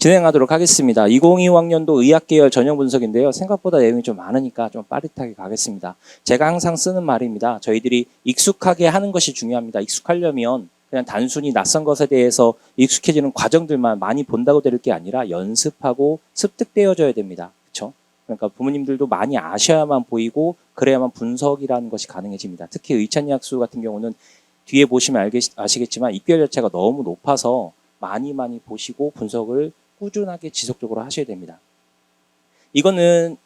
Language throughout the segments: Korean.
진행하도록 하겠습니다. 2025학년도 의학계열 전형 분석인데요. 생각보다 내용이 좀 많으니까 좀 빠릿하게 가겠습니다. 제가 항상 쓰는 말입니다. 저희들이 익숙하게 하는 것이 중요합니다. 익숙하려면 그냥 단순히 낯선 것에 대해서 익숙해지는 과정들만 많이 본다고 될 게 아니라 연습하고 습득되어져야 됩니다. 그렇죠? 그러니까 부모님들도 많이 아셔야만 보이고 그래야만 분석이라는 것이 가능해집니다. 특히 의찬약수 같은 경우는 뒤에 보시면 아시겠지만 입결 자체가 너무 높아서 많이 보시고 분석을 꾸준하게 지속적으로 하셔야 됩니다. 이거는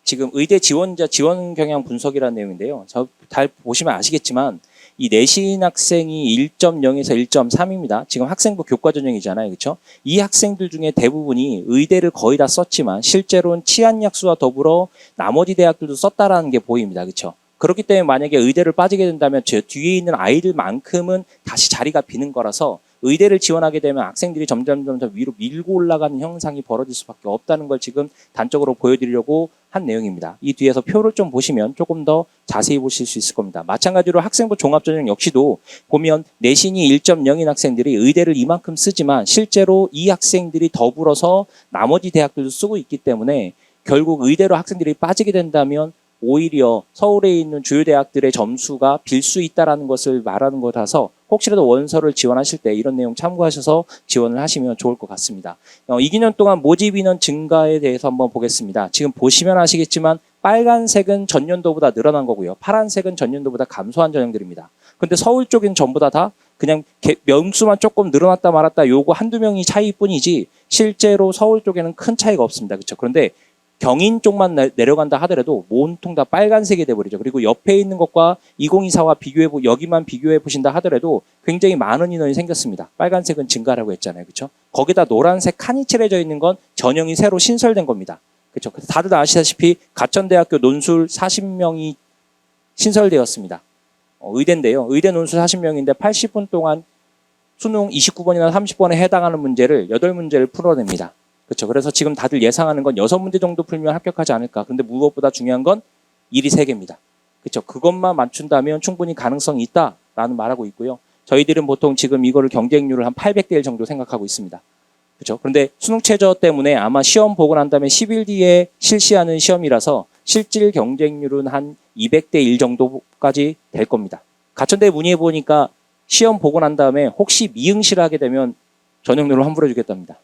지금 의대 지원자 지원 경향 분석이라는 내용인데요. 잘 보시면 아시겠지만 이 내신 학생이 1.0에서 1.3입니다. 지금 학생부 교과 전형이잖아요. 그렇죠? 이 학생들 중에 대부분이 의대를 거의 다 썼지만 실제로는 치안약수와 더불어 나머지 대학들도 썼다라는 게 보입니다. 그렇죠? 그렇기 때문에 만약에 의대를 빠지게 된다면 제 뒤에 있는 아이들만큼은 다시 자리가 비는 거라서 의대를 지원하게 되면 학생들이 점점 위로 밀고 올라가는 현상이 벌어질 수밖에 없다는 걸 지금 단적으로 보여드리려고 한 내용입니다. 이 뒤에서 표를 좀 보시면 조금 더 자세히 보실 수 있을 겁니다. 마찬가지로 학생부 종합전형 역시도 보면 내신이 1.0인 학생들이 의대를 이만큼 쓰지만 실제로 이 학생들이 더불어서 나머지 대학들도 쓰고 있기 때문에 결국 의대로 학생들이 빠지게 된다면 오히려 서울에 있는 주요 대학들의 점수가 빌 수 있다는 것을 말하는 거라서 혹시라도 원서를 지원하실 때 이런 내용 참고하셔서 지원을 하시면 좋을 것 같습니다. 2기년 동안 모집 인원 증가에 대해서 한번 보겠습니다. 지금 보시면 아시겠지만 빨간색은 전년도보다 늘어난 거고요. 파란색은 전년도보다 감소한 전형들입니다. 근데 서울 쪽은 전부 다 그냥 명수만 조금 늘어났다 말았다 요거 한두 명이 차이뿐이지 실제로 서울 쪽에는 큰 차이가 없습니다. 그렇죠? 그런데 경인 쪽만 내려간다 하더라도 온통 다 빨간색이 돼버리죠. 그리고 옆에 있는 것과 2024와 여기만 비교해 보신다 하더라도 굉장히 많은 인원이 생겼습니다. 빨간색은 증가라고 했잖아요. 그렇죠? 거기다 노란색 칸이 칠해져 있는 건 전형이 새로 신설된 겁니다. 그렇죠? 다들 다 아시다시피 가천대학교 논술 40명이 신설되었습니다. 의대인데요. 의대 논술 40명인데 80분 동안 수능 29번이나 30번에 해당하는 문제를 8문제를 풀어냅니다. 그렇죠. 그래서 지금 다들 예상하는 건 6문제 정도 풀면 합격하지 않을까. 근데 무엇보다 중요한 건 일이 3개입니다. 그렇죠. 그것만 맞춘다면 충분히 가능성이 있다라는 말하고 있고요. 저희들은 보통 지금 이거를 경쟁률을 한 800대 1 정도 생각하고 있습니다. 그렇죠. 그런데 수능 최저 때문에 아마 시험 보고 난 다음에 10일 뒤에 실시하는 시험이라서 실질 경쟁률은 한 200대 1 정도까지 될 겁니다. 가천대에 문의해 보니까 시험 보고 난 다음에 혹시 미응시를 하게 되면 전형률을 환불해 주겠답니다.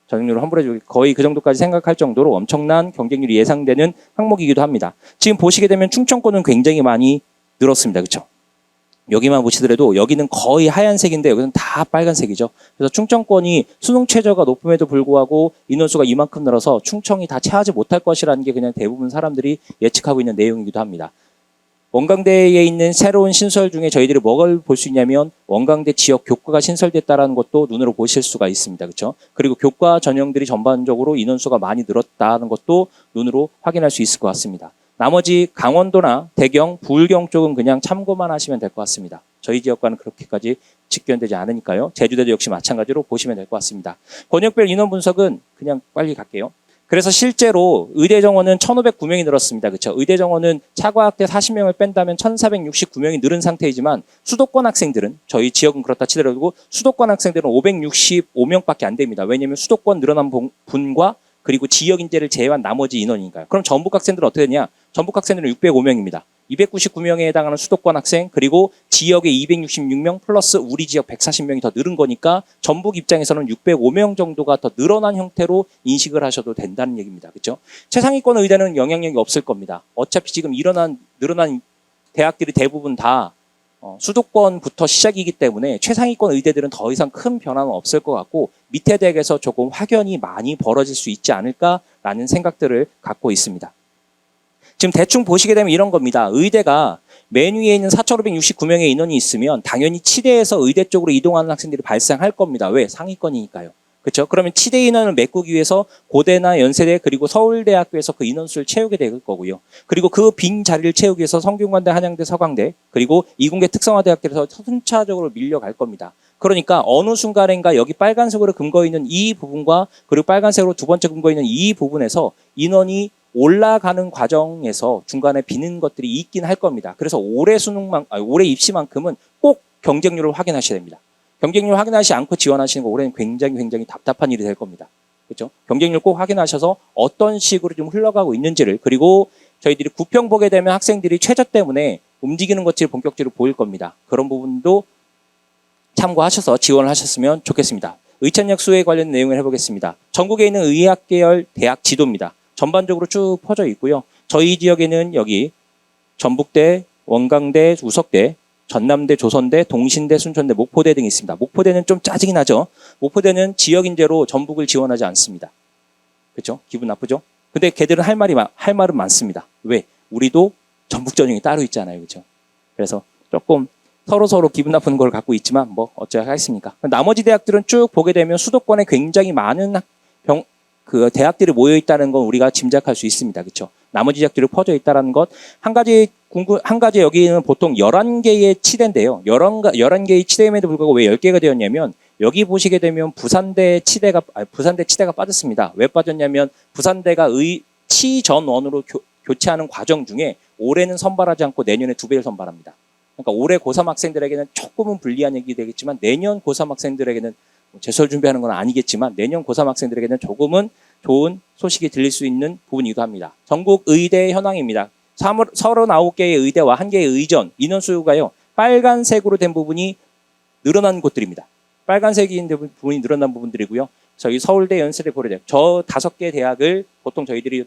전형률을 환불해주기 거의 그 정도까지 생각할 정도로 엄청난 경쟁률이 예상되는 항목이기도 합니다. 지금 보시게 되면 충청권은 굉장히 많이 늘었습니다. 그렇죠? 여기만 보시더라도 여기는 거의 하얀색인데 여기는 다 빨간색이죠. 그래서 충청권이 수능 최저가 높음에도 불구하고 인원수가 이만큼 늘어서 충청이 다 채하지 못할 것이라는 게 그냥 대부분 사람들이 예측하고 있는 내용이기도 합니다. 원광대에 있는 새로운 신설 중에 저희들이 뭘 볼 수 있냐면 원광대 지역 교과가 신설됐다는 것도 눈으로 보실 수가 있습니다. 그렇죠? 그리고 교과 전형들이 전반적으로 인원수가 많이 늘었다는 것도 눈으로 확인할 수 있을 것 같습니다. 나머지 강원도나 대경, 부울경 쪽은 그냥 참고만 하시면 될 것 같습니다. 저희 지역과는 그렇게까지 직결되지 않으니까요. 제주대도 역시 마찬가지로 보시면 될 것 같습니다. 권역별 인원 분석은 그냥 빨리 갈게요. 그래서 실제로 의대 정원은 1,509명이 늘었습니다. 그렇죠? 의대 정원은 차과학대 40명을 뺀다면 1,469명이 늘은 상태이지만 수도권 학생들은 저희 지역은 그렇다 치더라도 수도권 학생들은 565명밖에 안 됩니다. 왜냐하면 수도권 늘어난 분과 그리고 지역 인재를 제외한 나머지 인원이니까요. 그럼 전북 학생들은 어떻게 되냐? 전북 학생들은 605명입니다. 299명에 해당하는 수도권 학생 그리고 지역에 266명 플러스 우리 지역 140명이 더 늘은 거니까 전북 입장에서는 605명 정도가 더 늘어난 형태로 인식을 하셔도 된다는 얘기입니다. 그렇죠? 최상위권 의대는 영향력이 없을 겁니다. 어차피 지금 늘어난 대학들이 대부분 다 수도권부터 시작이기 때문에 최상위권 의대들은 더 이상 큰 변화는 없을 것 같고 밑에 대학에서 조금 확연히 많이 벌어질 수 있지 않을까라는 생각들을 갖고 있습니다. 지금 대충 보시게 되면 이런 겁니다. 의대가 맨 위에 있는 4,569명의 인원이 있으면 당연히 치대에서 의대 쪽으로 이동하는 학생들이 발생할 겁니다. 왜? 상위권이니까요. 그렇죠? 그러면 치대 인원을 메꾸기 위해서 고대나 연세대 그리고 서울대학교에서 그 인원수를 채우게 될 거고요. 그리고 그 빈 자리를 채우기 위해서 성균관대, 한양대, 서강대 그리고 이공계 특성화대학들에서 순차적으로 밀려갈 겁니다. 그러니까 어느 순간인가 여기 빨간색으로 금거 있는 이 부분과 그리고 빨간색으로 두 번째 금거 있는 이 부분에서 인원이 올라가는 과정에서 중간에 비는 것들이 있긴 할 겁니다. 그래서 올해 입시만큼은 꼭 경쟁률을 확인하셔야 됩니다. 경쟁률 확인하지 않고 지원하시는 거 올해는 굉장히 답답한 일이 될 겁니다. 그렇죠? 경쟁률 꼭 확인하셔서 어떤 식으로 좀 흘러가고 있는지를, 그리고 저희들이 구평 보게 되면 학생들이 최저 때문에 움직이는 것들이 본격적으로 보일 겁니다. 그런 부분도 참고하셔서 지원을 하셨으면 좋겠습니다. 의천역 수혜 관련 내용을 해보겠습니다. 전국에 있는 의학 계열 대학 지도입니다. 전반적으로 쭉 퍼져 있고요. 저희 지역에는 여기 전북대, 원광대, 우석대, 전남대, 조선대, 동신대, 순천대, 목포대 등이 있습니다. 목포대는 좀 짜증이 나죠. 목포대는 지역 인재로 전북을 지원하지 않습니다. 그렇죠? 기분 나쁘죠? 근데 걔들은 할 말은 많습니다. 왜? 우리도 전북 전형이 따로 있잖아요. 그렇죠? 그래서 조금 서로 기분 나쁜 걸 갖고 있지만 뭐 어쩌겠습니까? 나머지 대학들은 쭉 보게 되면 수도권에 굉장히 많은 그 대학들이 모여 있다는 건 우리가 짐작할 수 있습니다. 그렇죠? 나머지 대학들이 퍼져 있다는 것. 한 가지 여기는 보통 11개의 치대인데요. 11개의 치대임에도 불구하고 왜 10개가 되었냐면, 여기 보시게 되면 부산대 치대가 빠졌습니다. 왜 빠졌냐면 부산대가 치전원으로 교체하는 과정 중에 올해는 선발하지 않고 내년에 2배를 선발합니다. 그러니까 올해 고3 학생들에게는 조금은 불리한 얘기 되겠지만, 내년 고3 학생들에게는 제설 준비하는 건 아니겠지만 내년 고3 학생들에게는 조금은 좋은 소식이 들릴 수 있는 부분이기도 합니다. 전국 의대 현황입니다. 39개의 의대와 1개의 의전, 인원수가요, 빨간색으로 된 부분이 늘어난 곳들입니다. 빨간색인 부분이 늘어난 부분들이고요. 저희 서울대, 연세대, 고려대, 저 5개 대학을 보통 저희들이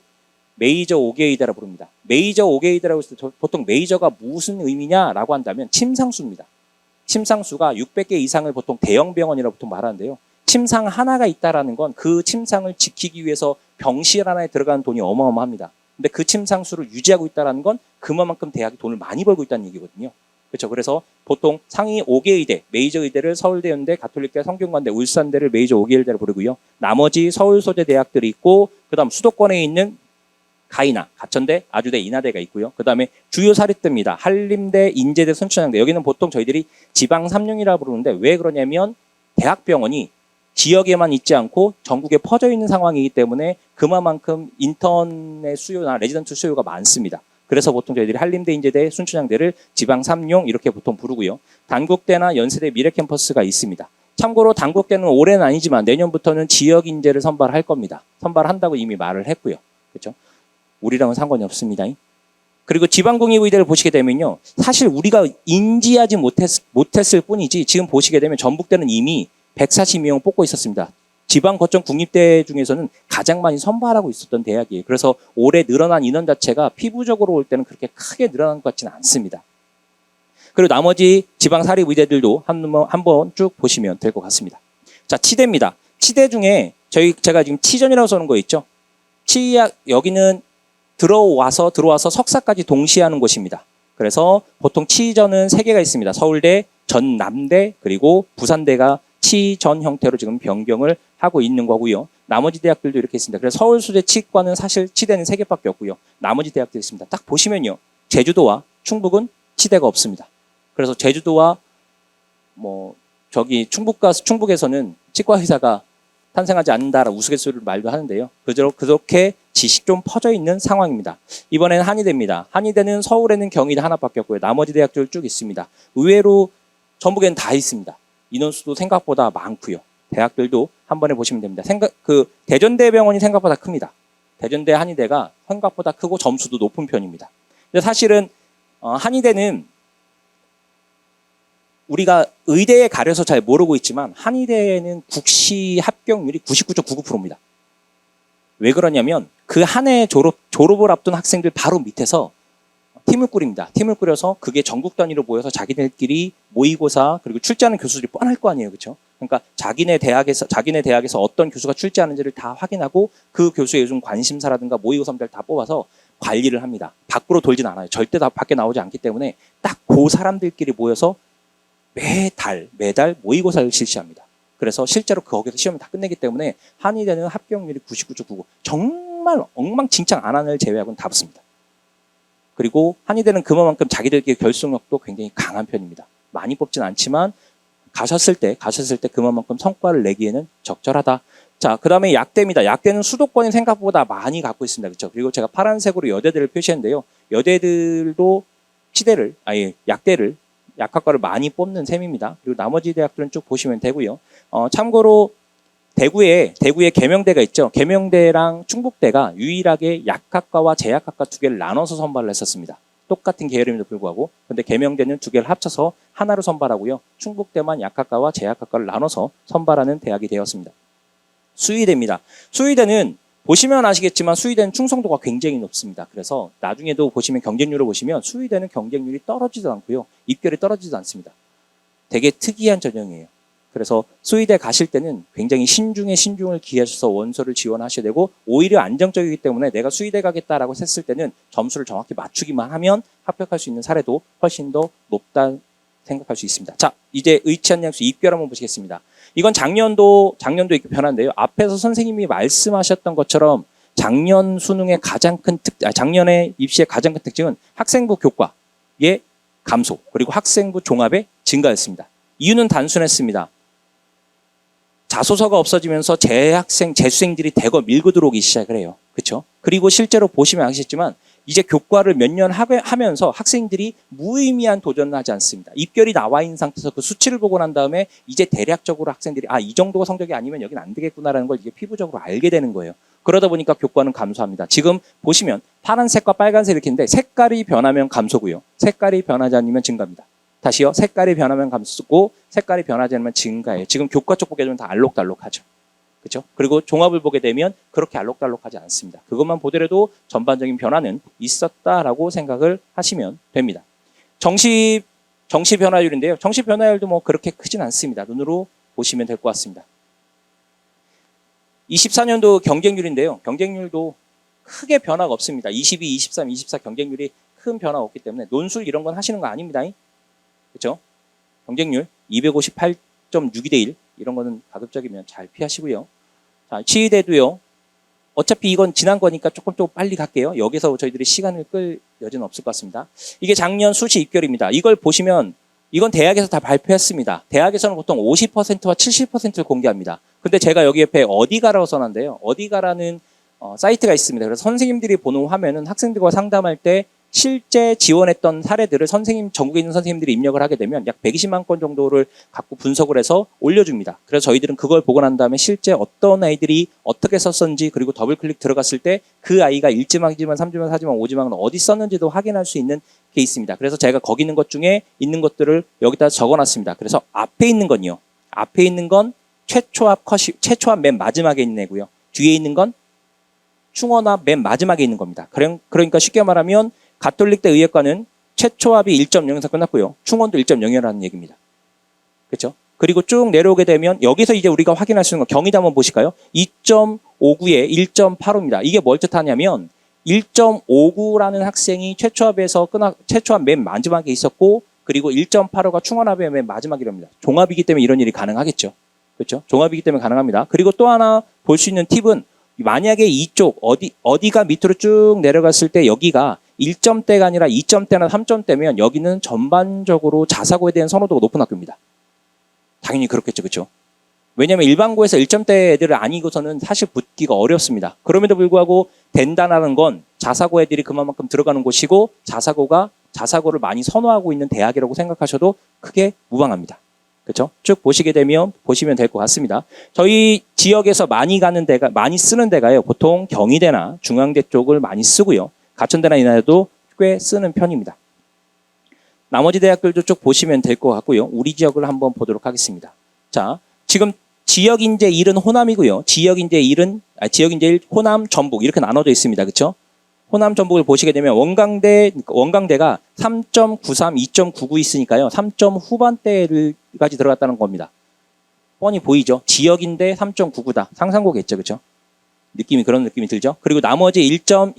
메이저 5개 의대라 부릅니다. 메이저 5개 의대라고 했을 때 보통 메이저가 무슨 의미냐라고 한다면 침상수입니다. 침상수가 600개 이상을 보통 대형 병원이라고 보통 말하는데요. 침상 하나가 있다라는 건 그 침상을 지키기 위해서 병실 하나에 들어가는 돈이 어마어마합니다. 근데 그 침상수를 유지하고 있다라는 건 그만큼 대학이 돈을 많이 벌고 있다는 얘기거든요. 그렇죠. 그래서 보통 상위 5개 의대, 메이저 의대를 서울대, 연대, 가톨릭대, 성균관대, 울산대를 메이저 5개 의대로 부르고요. 나머지 서울 소재 대학들이 있고, 그다음 수도권에 있는 가이나, 가천대, 아주대, 인하대가 있고요. 그 다음에 주요 사립대입니다. 한림대, 인제대, 순천향대. 여기는 보통 저희들이 지방 3룡이라고 부르는데, 왜 그러냐면 대학병원이 지역에만 있지 않고 전국에 퍼져 있는 상황이기 때문에 그만큼 인턴의 수요나 레지던트 수요가 많습니다. 그래서 보통 저희들이 한림대, 인제대, 순천향대를 지방 3룡 이렇게 보통 부르고요. 단국대나 연세대 미래캠퍼스가 있습니다. 참고로 단국대는 올해는 아니지만 내년부터는 지역 인재를 선발할 겁니다. 선발한다고 이미 말을 했고요. 그렇죠? 우리랑은 상관이 없습니다. 그리고 지방공립의대를 보시게 되면요, 사실 우리가 인지하지 못했을 뿐이지 지금 보시게 되면 전북대는 이미 140명 뽑고 있었습니다. 지방 거점 국립대 중에서는 가장 많이 선발하고 있었던 대학이에요. 그래서 올해 늘어난 인원 자체가 피부적으로 올 때는 그렇게 크게 늘어난 것 같지는 않습니다. 그리고 나머지 지방 사립의대들도 한번 쭉 보시면 될 것 같습니다. 자, 치대입니다. 치대 중에 제가 지금 치전이라고 써놓은 거 있죠? 여기는 들어와서 석사까지 동시에 하는 곳입니다. 그래서 보통 치전은 3개가 있습니다. 서울대, 전남대, 그리고 부산대가 치전 형태로 지금 변경을 하고 있는 거고요. 나머지 대학들도 이렇게 있습니다. 그래서 서울수제 치과는 사실 치대는 3개밖에 없고요. 나머지 대학들이 있습니다. 딱 보시면요, 제주도와 충북은 치대가 없습니다. 그래서 제주도와 충북에서는 치과 의사가 탄생하지 않는다라고 우스갯소리를 말도 하는데요. 그렇게 지식 좀 퍼져 있는 상황입니다. 이번에는 한의대입니다. 한의대는 서울에는 경희대 하나밖에 없고요. 나머지 대학들 쭉 있습니다. 의외로 전북에는 다 있습니다. 인원수도 생각보다 많고요. 대학들도 한 번에 보시면 됩니다. 대전대병원이 생각보다 큽니다. 대전대 한의대가 생각보다 크고 점수도 높은 편입니다. 근데 사실은 한의대는 우리가 의대에 가려서 잘 모르고 있지만 한의대에는 국시 합격률이 99.99%입니다. 왜 그러냐면 그 한 해 졸업을 앞둔 학생들 바로 밑에서 팀을 꾸립니다. 팀을 꾸려서 그게 전국 단위로 모여서 자기네들끼리 모의고사 그리고 출제하는 교수들이 뻔할 거 아니에요. 그렇죠? 그러니까 자기네 대학에서 어떤 교수가 출제하는지를 다 확인하고 그 교수의 요즘 관심사라든가 모의고사들 다 뽑아서 관리를 합니다. 밖으로 돌진 않아요. 절대 다 밖에 나오지 않기 때문에 딱 그 사람들끼리 모여서 매달 모의고사를 실시합니다. 그래서 실제로 거기서 시험을 다 끝내기 때문에 한의대는 합격률이 99.99. 정말 엉망진창 안 하는 제외하고는 다 붙습니다. 그리고 한의대는 그만큼 자기들끼리 결속력도 굉장히 강한 편입니다. 많이 뽑진 않지만 가셨을 때 그만큼 성과를 내기에는 적절하다. 자, 그 다음에 약대입니다. 약대는 수도권이 생각보다 많이 갖고 있습니다. 그렇죠? 그리고 제가 파란색으로 여대들을 표시했는데요. 여대들도 약대를 약학과를 많이 뽑는 셈입니다. 그리고 나머지 대학들은 쭉 보시면 되고요. 참고로 대구에 계명대가 있죠. 계명대랑 충북대가 유일하게 약학과와 제약학과 두 개를 나눠서 선발을 했었습니다. 똑같은 계열임에도 불구하고. 근데 계명대는 두 개를 합쳐서 하나로 선발하고요. 충북대만 약학과와 제약학과를 나눠서 선발하는 대학이 되었습니다. 수의대입니다. 수의대는 보시면 아시겠지만 수의대는 충성도가 굉장히 높습니다. 그래서 나중에도 보시면 경쟁률을 보시면 수의대는 경쟁률이 떨어지지도 않고요. 입결이 떨어지지도 않습니다. 되게 특이한 전형이에요. 그래서 수의대 가실 때는 굉장히 신중에 신중을 기하셔서 원서를 지원하셔야 되고 오히려 안정적이기 때문에 내가 수의대 가겠다라고 했을 때는 점수를 정확히 맞추기만 하면 합격할 수 있는 사례도 훨씬 더 높다 생각할 수 있습니다. 자, 이제 의치한 양수 입결 한번 보시겠습니다. 이건 작년도 이렇게 변화인데요. 앞에서 선생님이 말씀하셨던 것처럼 작년 수능의 작년에 입시의 가장 큰 특징은 학생부 교과의 감소 그리고 학생부 종합의 증가였습니다. 이유는 단순했습니다. 자소서가 없어지면서 재수생들이 대거 밀고 들어오기 시작을 해요. 그렇죠? 그리고 실제로 보시면 아시겠지만 이제 교과를 몇 년 하면서 학생들이 무의미한 도전을 하지 않습니다. 입결이 나와 있는 상태에서 그 수치를 보고 난 다음에 이제 대략적으로 학생들이 이 정도가 성적이 아니면 여긴 안 되겠구나라는 걸 이게 피부적으로 알게 되는 거예요. 그러다 보니까 교과는 감소합니다. 지금 보시면 파란색과 빨간색 이렇게 있는데 색깔이 변하면 감소고요. 색깔이 변하지 않으면 증가입니다. 다시요. 색깔이 변하면 감소고 색깔이 변하지 않으면 증가예요. 지금 교과 쪽 보게 되면 다 알록달록하죠. 그렇죠? 그리고 종합을 보게 되면 그렇게 알록달록하지 않습니다. 그것만 보더라도 전반적인 변화는 있었다라고 생각을 하시면 됩니다. 정시 변화율인데요. 정시 변화율도 뭐 그렇게 크진 않습니다. 눈으로 보시면 될 것 같습니다. 24년도 경쟁률인데요. 경쟁률도 크게 변화가 없습니다. 22, 23, 24 경쟁률이 큰 변화가 없기 때문에 논술 이런 건 하시는 거 아닙니다. 그렇죠? 경쟁률 258.62 대 1 이런 거는 가급적이면 잘 피하시고요. 자, 치의대도요. 어차피 이건 지난 거니까 조금 빨리 갈게요. 여기서 저희들이 시간을 끌 여지는 없을 것 같습니다. 이게 작년 수시 입결입니다. 이걸 보시면 이건 대학에서 다 발표했습니다. 대학에서는 보통 50%와 70%를 공개합니다. 근데 제가 여기 옆에 어디가라고 써놨는데요. 어디가라는 사이트가 있습니다. 그래서 선생님들이 보는 화면은 학생들과 상담할 때 실제 지원했던 사례들을 전국에 있는 선생님들이 입력을 하게 되면 약 120만 건 정도를 갖고 분석을 해서 올려줍니다. 그래서 저희들은 그걸 보고 난 다음에 실제 어떤 아이들이 어떻게 썼는지 그리고 더블 클릭 들어갔을 때 그 아이가 1지망, 2지망, 3지망, 4지망, 5지망은 어디 썼는지도 확인할 수 있는 게 있습니다. 그래서 제가 거기 있는 것 중에 있는 것들을 여기다 적어놨습니다. 그래서 앞에 있는 건요. 앞에 있는 건 최초합 맨 마지막에 있는 애고요. 뒤에 있는 건 충원합 맨 마지막에 있는 겁니다. 그러니까 쉽게 말하면 가톨릭대 의예과는 최초합이 1.0에서 끝났고요. 충원도 1.0이라는 얘기입니다. 그렇죠? 그리고 쭉 내려오게 되면 여기서 이제 우리가 확인할 수 있는 거 경희대 한번 보실까요? 2.59에 1.85입니다. 이게 뭘 뜻하냐면 1.59라는 학생이 최초합 맨 마지막에 있었고 그리고 1.85가 충원합의 맨 마지막이랍니다. 종합이기 때문에 이런 일이 가능하겠죠. 그렇죠? 종합이기 때문에 가능합니다. 그리고 또 하나 볼 수 있는 팁은 만약에 이쪽 어디가 밑으로 쭉 내려갔을 때 여기가 1점대가 아니라 2점대나 3점대면 여기는 전반적으로 자사고에 대한 선호도가 높은 학교입니다. 당연히 그렇겠죠. 그렇죠? 왜냐하면 일반고에서 1점대 애들을 아니고서는 사실 붙기가 어렵습니다. 그럼에도 불구하고 된다는 건 자사고 애들이 그만큼 들어가는 곳이고 자사고를 많이 선호하고 있는 대학이라고 생각하셔도 크게 무방합니다. 그렇죠? 쭉 보시면 될 것 같습니다. 저희 지역에서 많이 쓰는 데가요. 보통 경희대나 중앙대 쪽을 많이 쓰고요. 가천대나 이나대도 꽤 쓰는 편입니다. 나머지 대학들도 쭉 보시면 될 것 같고요. 우리 지역을 한번 보도록 하겠습니다. 자, 지금 지역인재 1은 호남이고요. 지역인재 1 호남, 전북 이렇게 나눠져 있습니다. 그렇죠? 호남, 전북을 보시게 되면 원광대가 3.93, 2.99 있으니까요. 3점 후반대까지 들어갔다는 겁니다. 뻔히 보이죠? 지역인데 3.99다. 상상고겠죠. 그렇죠? 그런 느낌이 들죠? 그리고 나머지 1.18,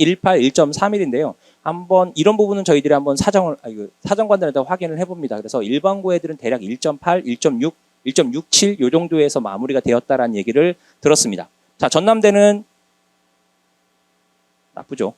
1.31인데요. 한번 이런 부분은 저희들이 한번 사정관들한테 확인을 해봅니다. 그래서 일반고 애들은 대략 1.8, 1.6, 1.67 요 정도에서 마무리가 되었다라는 얘기를 들었습니다. 자, 전남대는 나쁘죠.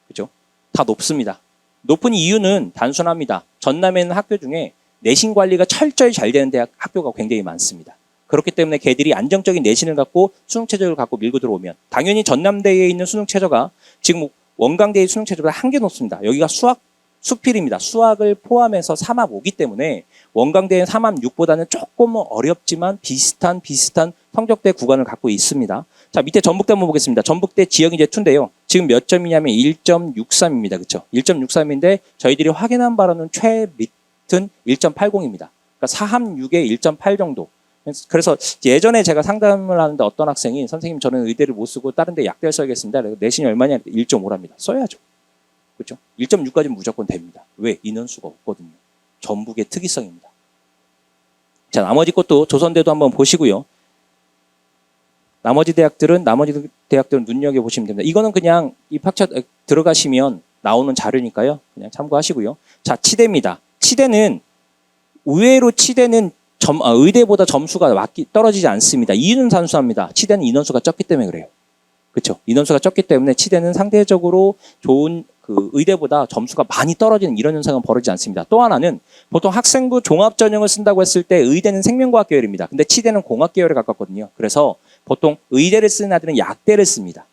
그죠? 다 높습니다. 높은 이유는 단순합니다. 전남에는 학교 중에 내신 관리가 철저히 잘 되는 학교가 굉장히 많습니다. 그렇기 때문에 걔들이 안정적인 내신을 갖고 수능 최저를 갖고 밀고 들어오면 당연히 전남대에 있는 수능 최저가 지금 원광대의 수능 최저보다 한 개 높습니다. 여기가 수학 수필입니다. 수학을 포함해서 3합 5기 때문에 원광대는 3합 6보다는 조금 어렵지만 비슷한 성적대 구간을 갖고 있습니다. 자, 밑에 전북대 한번 보겠습니다. 전북대 지역이 이제 2인데요. 지금 몇 점이냐면 1.63입니다. 그렇죠? 1.63인데 저희들이 확인한 바로는 최밑은 1.80입니다. 그러니까 4합 6에 1.8 정도. 그래서 예전에 제가 상담을 하는데 어떤 학생이 선생님 저는 의대를 못 쓰고 다른 데 약대를 써야겠습니다. 내신이 얼마냐? 1.5랍니다. 써야죠. 그렇죠? 1.6까지는 무조건 됩니다. 왜? 인원수가 없거든요. 전북의 특이성입니다. 자, 나머지 것도 조선대도 한번 보시고요. 나머지 대학들은 눈여겨보시면 됩니다. 이거는 그냥 입학처 들어가시면 나오는 자료니까요. 그냥 참고하시고요. 자, 치대입니다. 치대는 의외로 의대보다 점수가 떨어지지 않습니다. 이유는 단순합니다. 치대는 인원수가 적기 때문에 그래요. 그렇죠? 인원수가 적기 때문에 치대는 상대적으로 좋은 의대보다 점수가 많이 떨어지는 이런 현상은 벌어지지 않습니다. 또 하나는 보통 학생부 종합전형을 쓴다고 했을 때 의대는 생명과학 계열입니다. 근데 치대는 공학 계열에 가깝거든요. 그래서 보통 의대를 쓰는 아들은 약대를 씁니다.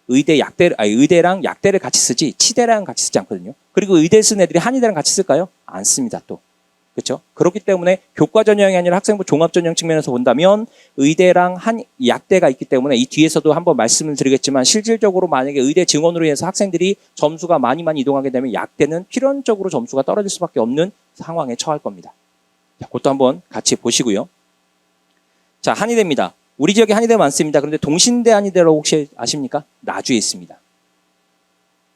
의대랑 약대를 같이 쓰지 치대랑 같이 쓰지 않거든요. 그리고 의대 쓰는 애들이 한의대랑 같이 쓸까요? 안 씁니다. 또. 그렇죠? 그렇기 때문에 교과 전형이 아니라 학생부 종합 전형 측면에서 본다면 의대랑 약대가 있기 때문에 이 뒤에서도 한번 말씀을 드리겠지만 실질적으로 만약에 의대 증원으로 인해서 학생들이 점수가 많이 이동하게 되면 약대는 필연적으로 점수가 떨어질 수밖에 없는 상황에 처할 겁니다. 자, 그것도 한번 같이 보시고요. 자, 한의대입니다. 우리 지역에 한의대 많습니다. 그런데 동신대 한의대라고 혹시 아십니까? 나주에 있습니다.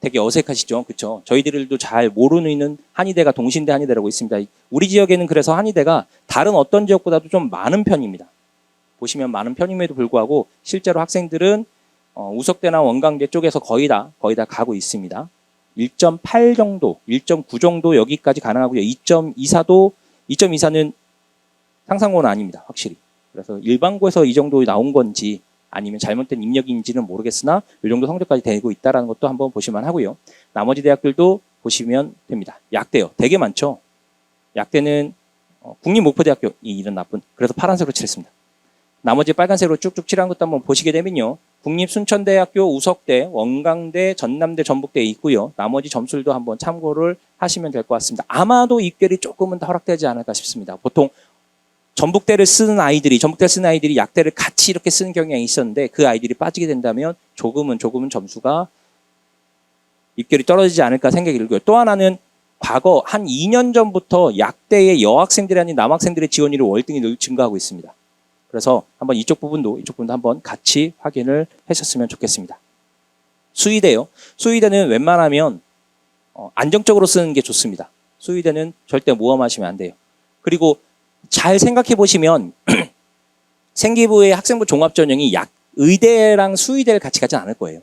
되게 어색하시죠? 그렇죠? 저희들도 잘 모르는 한의대가 동신대 한의대라고 있습니다. 우리 지역에는 그래서 한의대가 다른 어떤 지역보다도 좀 많은 편입니다. 보시면 많은 편임에도 불구하고 실제로 학생들은 우석대나 원광대 쪽에서 거의 다 가고 있습니다. 1.8 정도, 1.9 정도 여기까지 가능하고요. 2.24는 상상고는 아닙니다. 확실히. 그래서 일반고에서 이 정도 나온 건지 아니면 잘못된 입력인지는 모르겠으나 이 정도 성적까지 되고 있다는 것도 한번 보시면 하고요. 나머지 대학들도 보시면 됩니다. 약대요. 되게 많죠. 약대는 국립목포대학교 이런 나쁜 그래서 파란색으로 칠했습니다. 나머지 빨간색으로 쭉쭉 칠한 것도 한번 보시게 되면요. 국립순천대학교, 우석대, 원광대, 전남대, 전북대에 있고요. 나머지 점수들도 한번 참고를 하시면 될 것 같습니다. 아마도 입결이 조금은 더 허락되지 않을까 싶습니다. 보통 전북대를 쓰는 아이들이 약대를 같이 이렇게 쓰는 경향이 있었는데 그 아이들이 빠지게 된다면 조금은 점수가 입결이 떨어지지 않을까 생각이 들고요. 또 하나는 과거 한 2년 전부터 약대의 여학생들이 아닌 남학생들의 지원율이 월등히 증가하고 있습니다. 그래서 한번 이쪽 부분도 한번 같이 확인을 하셨으면 좋겠습니다. 수의대요. 수의대는 웬만하면 안정적으로 쓰는 게 좋습니다. 수의대는 절대 모험하시면 안 돼요. 그리고 잘 생각해 보시면 생기부의 학생부 종합전형이 의대랑 수의대를 같이 가지 않을 거예요.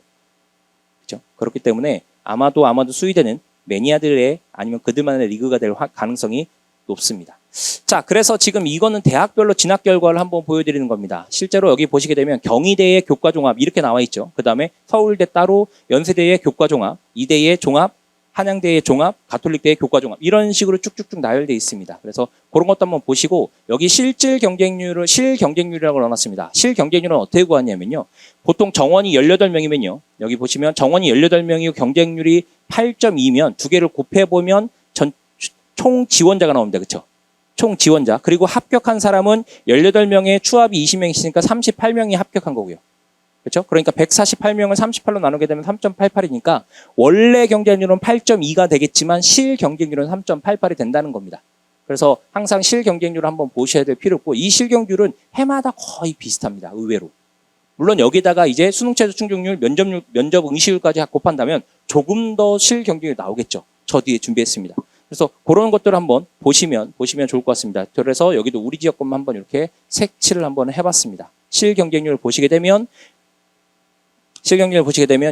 그렇죠? 그렇기 때문에 아마도 수의대는 매니아들의 아니면 그들만의 리그가 될 가능성이 높습니다. 자, 그래서 지금 이거는 대학별로 진학 결과를 한번 보여드리는 겁니다. 실제로 여기 보시게 되면 경희대의 교과종합 이렇게 나와 있죠. 그 다음에 서울대 따로, 연세대의 교과종합, 이대의 종합, 한양대의 종합, 가톨릭대의 교과종합 이런 식으로 쭉쭉쭉 나열되어 있습니다. 그래서 그런 것도 한번 보시고 여기 실경쟁률이라고 넣어놨습니다. 실경쟁률은 어떻게 구하냐면요. 보통 정원이 18명이면요. 여기 보시면 정원이 18명이고 경쟁률이 8.2면 두 개를 곱해보면 총 지원자가 나옵니다. 그렇죠? 총 지원자. 그리고 합격한 사람은 18명에 추합이 20명 있으니까 38명이 합격한 거고요. 그렇죠? 그러니까 148명을 38로 나누게 되면 3.88이니까 원래 경쟁률은 8.2가 되겠지만 실 경쟁률은 3.88이 된다는 겁니다. 그래서 항상 실 경쟁률을 한번 보셔야 될 필요 없고 이 실 경쟁률은 해마다 거의 비슷합니다. 의외로. 물론 여기다가 이제 수능 최저 충족률, 면접 응시율까지 곱한다면 조금 더 실 경쟁률이 나오겠죠. 저 뒤에 준비했습니다. 그래서 그런 것들을 한번 보시면 좋을 것 같습니다. 그래서 여기도 우리 지역 것만 한번 이렇게 색칠을 한번 해봤습니다. 실 경쟁률을 보시게 되면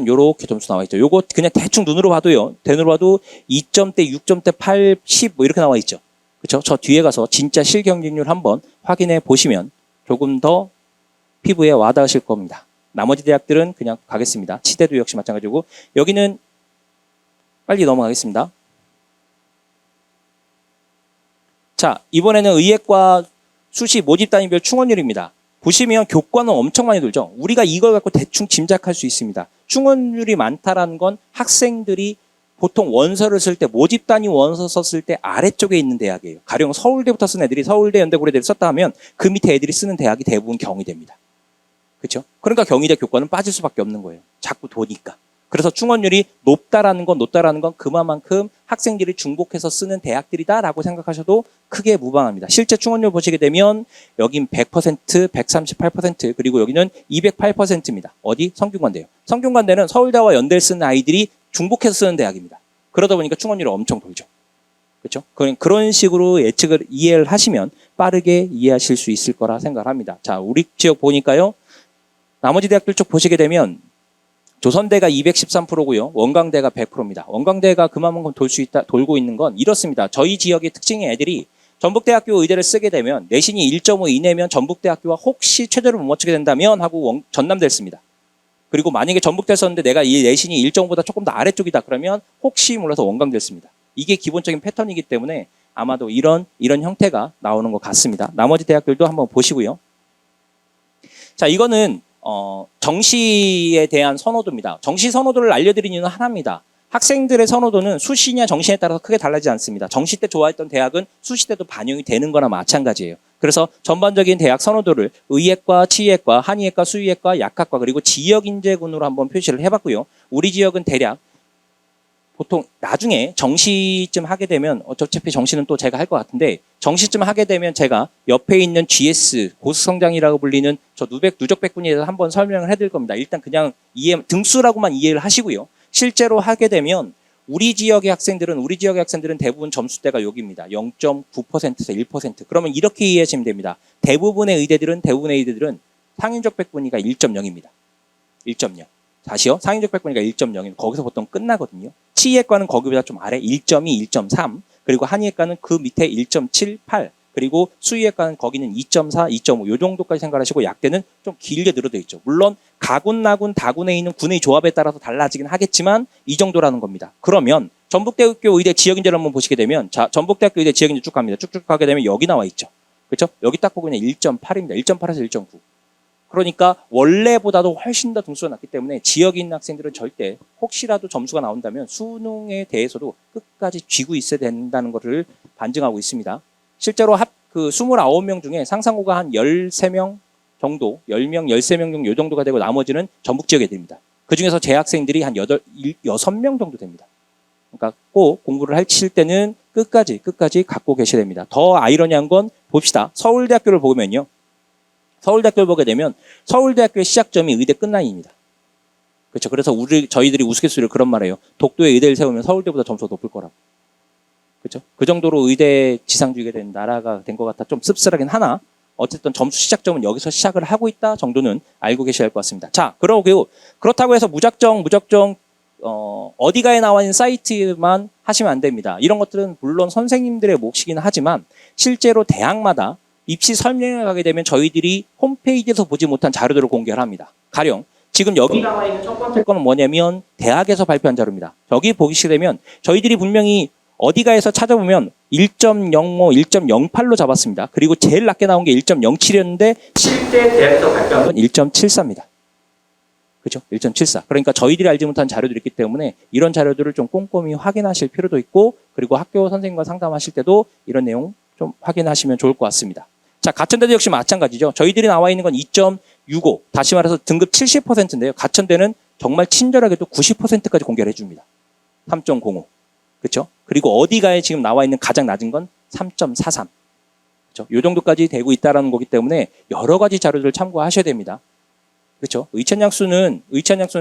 요렇게 점수 나와 있죠. 요거 그냥 대충 눈으로 봐도요. 2점대, 6점대, 8, 10 뭐 이렇게 나와 있죠. 그렇죠? 저 뒤에 가서 진짜 실 경쟁률 한번 확인해 보시면 조금 더 피부에 와닿으실 겁니다. 나머지 대학들은 그냥 가겠습니다. 치대도 역시 마찬가지고 여기는 빨리 넘어가겠습니다. 자, 이번에는 의예과 수시 모집 단위별 충원율입니다. 보시면 교과는 엄청 많이 돌죠. 우리가 이걸 갖고 대충 짐작할 수 있습니다. 충원율이 많다라는 건 학생들이 보통 원서를 쓸 때 모집 단위 원서 썼을 때 아래쪽에 있는 대학이에요. 가령 서울대부터 쓴 애들이 서울대, 연대, 고려대를 썼다 하면 그 밑에 애들이 쓰는 대학이 대부분 경희대입니다. 그렇죠? 그러니까 경희대 교과는 빠질 수밖에 없는 거예요. 자꾸 도니까. 그래서 충원율이 높다라는 건 그만큼 학생들이 중복해서 쓰는 대학들이다라고 생각하셔도 크게 무방합니다. 실제 충원율 보시게 되면 여긴 100%, 138% 그리고 여기는 208%입니다. 어디? 성균관대요. 성균관대는 서울대와 연대를 쓰는 아이들이 중복해서 쓰는 대학입니다. 그러다 보니까 충원율이 엄청 돌죠. 그렇죠? 그런 식으로 예측을 이해를 하시면 빠르게 이해하실 수 있을 거라 생각을 합니다. 자, 우리 지역 보니까요. 나머지 대학들 쪽 보시게 되면 조선대가 213%고요. 원광대가 100%입니다. 원광대가 그만큼 돌고 있는 건 이렇습니다. 저희 지역의 특징의 애들이 전북대학교 의대를 쓰게 되면 내신이 1.5 이내면 전북대학교와 혹시 최저를 못 맞추게 된다면 하고 전남대를 씁니다. 그리고 만약에 전북대 썼는데 내가 이 내신이 1.5보다 조금 더 아래쪽이다 그러면 혹시 몰라서 원광대를 씁니다. 이게 기본적인 패턴이기 때문에 아마도 이런 형태가 나오는 것 같습니다. 나머지 대학들도 한번 보시고요. 자, 이거는 정시에 대한 선호도입니다. 정시 선호도를 알려드린 이유는 하나입니다. 학생들의 선호도는 수시냐 정시에 따라서 크게 달라지지 않습니다. 정시 때 좋아했던 대학은 수시 때도 반영이 되는 거나 마찬가지예요. 그래서 전반적인 대학 선호도를 의예과, 치의예과, 한의예과, 수의예과, 약학과 그리고 지역인재군으로 한번 표시를 해봤고요. 우리 지역은 대략 보통 나중에 정시쯤 하게 되면 어차피 정시는 또 제가 할 것 같은데 정시쯤 하게 되면 제가 옆에 있는 GS 고수성장이라고 불리는 저 누적 백분위에 대해서 한번 설명을 해드릴 겁니다. 일단 그냥 등수라고만 이해를 하시고요. 실제로 하게 되면 우리 지역의 학생들은 대부분 점수대가 여기입니다. 0.9%에서 1%. 그러면 이렇게 이해하시면 됩니다. 대부분의 의대들은 상인적 백분위가 1.0입니다. 1.0. 다시요. 상인적 백분위가 1.0이면 거기서 보통 끝나거든요. 치의예과는 거기보다 좀 아래 1.2, 1.3 그리고 한의예과는 그 밑에 1.78 그리고 수의예과는 거기는 2.4, 2.5 요 정도까지 생각하시고 약대는 좀 길게 늘어져 있죠. 물론 가군, 나군, 다군에 있는 군의 조합에 따라서 달라지긴 하겠지만 이 정도라는 겁니다. 그러면 전북대학교 의대 지역인재를 한번 보시게 되면 자, 전북대학교 의대 지역인재 쭉 갑니다. 쭉쭉 가게 되면 여기 나와 있죠. 그렇죠? 여기 딱 보고 그냥 1.8입니다. 1.8에서 1.9. 그러니까 원래보다도 훨씬 더 등수가 낮기 때문에 지역에 있는 학생들은 절대 혹시라도 점수가 나온다면 수능에 대해서도 끝까지 쥐고 있어야 된다는 것을 반증하고 있습니다. 실제로 29명 중에 상상호가 한 13명 정도, 10명, 13명 정도 요 정도가 되고 나머지는 전북 지역 애들입니다. 그중에서 재학생들이 한 6명 정도 됩니다. 그러니까 꼭 공부를 하실 때는 끝까지 갖고 계셔야 됩니다. 더 아이러니한 건 봅시다. 서울대학교를 보면요. 서울대학교를 보게 되면 서울대학교의 시작점이 의대 끝라인입니다. 그렇죠. 그래서 저희들이 우스갯소리로 그런 말해요. 독도에 의대를 세우면 서울대보다 점수가 높을 거라고. 그렇죠. 그 정도로 의대 지상주의가 된 나라가 된 것 같아 좀 씁쓸하긴 하나 어쨌든 점수 시작점은 여기서 시작을 하고 있다 정도는 알고 계셔야 할 것 같습니다. 자, 그렇다고 해서 무작정 어디가에 나와 있는 사이트만 하시면 안 됩니다. 이런 것들은 물론 선생님들의 몫이긴 하지만 실제로 대학마다 입시 설명회 가게 되면 저희들이 홈페이지에서 보지 못한 자료들을 공개를 합니다. 가령 지금 여기 나와 있는 첫 번째 거는 뭐냐면 대학에서 발표한 자료입니다. 여기 보시게 되면 저희들이 분명히 어디가에서 찾아보면 1.05, 1.08로 잡았습니다. 그리고 제일 낮게 나온 게 1.07이었는데 실제 대학에서 발표한 건 1.74입니다. 그렇죠? 1.74. 그러니까 저희들이 알지 못한 자료들이 있기 때문에 이런 자료들을 좀 꼼꼼히 확인하실 필요도 있고 그리고 학교 선생님과 상담하실 때도 이런 내용 좀 확인하시면 좋을 것 같습니다. 자, 가천대도 역시 마찬가지죠. 저희들이 나와 있는 건 2.65. 다시 말해서 등급 70%인데요. 가천대는 정말 친절하게도 90%까지 공개를 해줍니다. 3.05. 그렇죠? 그리고 어디가에 지금 나와 있는 가장 낮은 건 3.43. 그렇죠? 이 정도까지 되고 있다는 거기 때문에 여러 가지 자료들을 참고하셔야 됩니다. 그렇죠? 의천양수는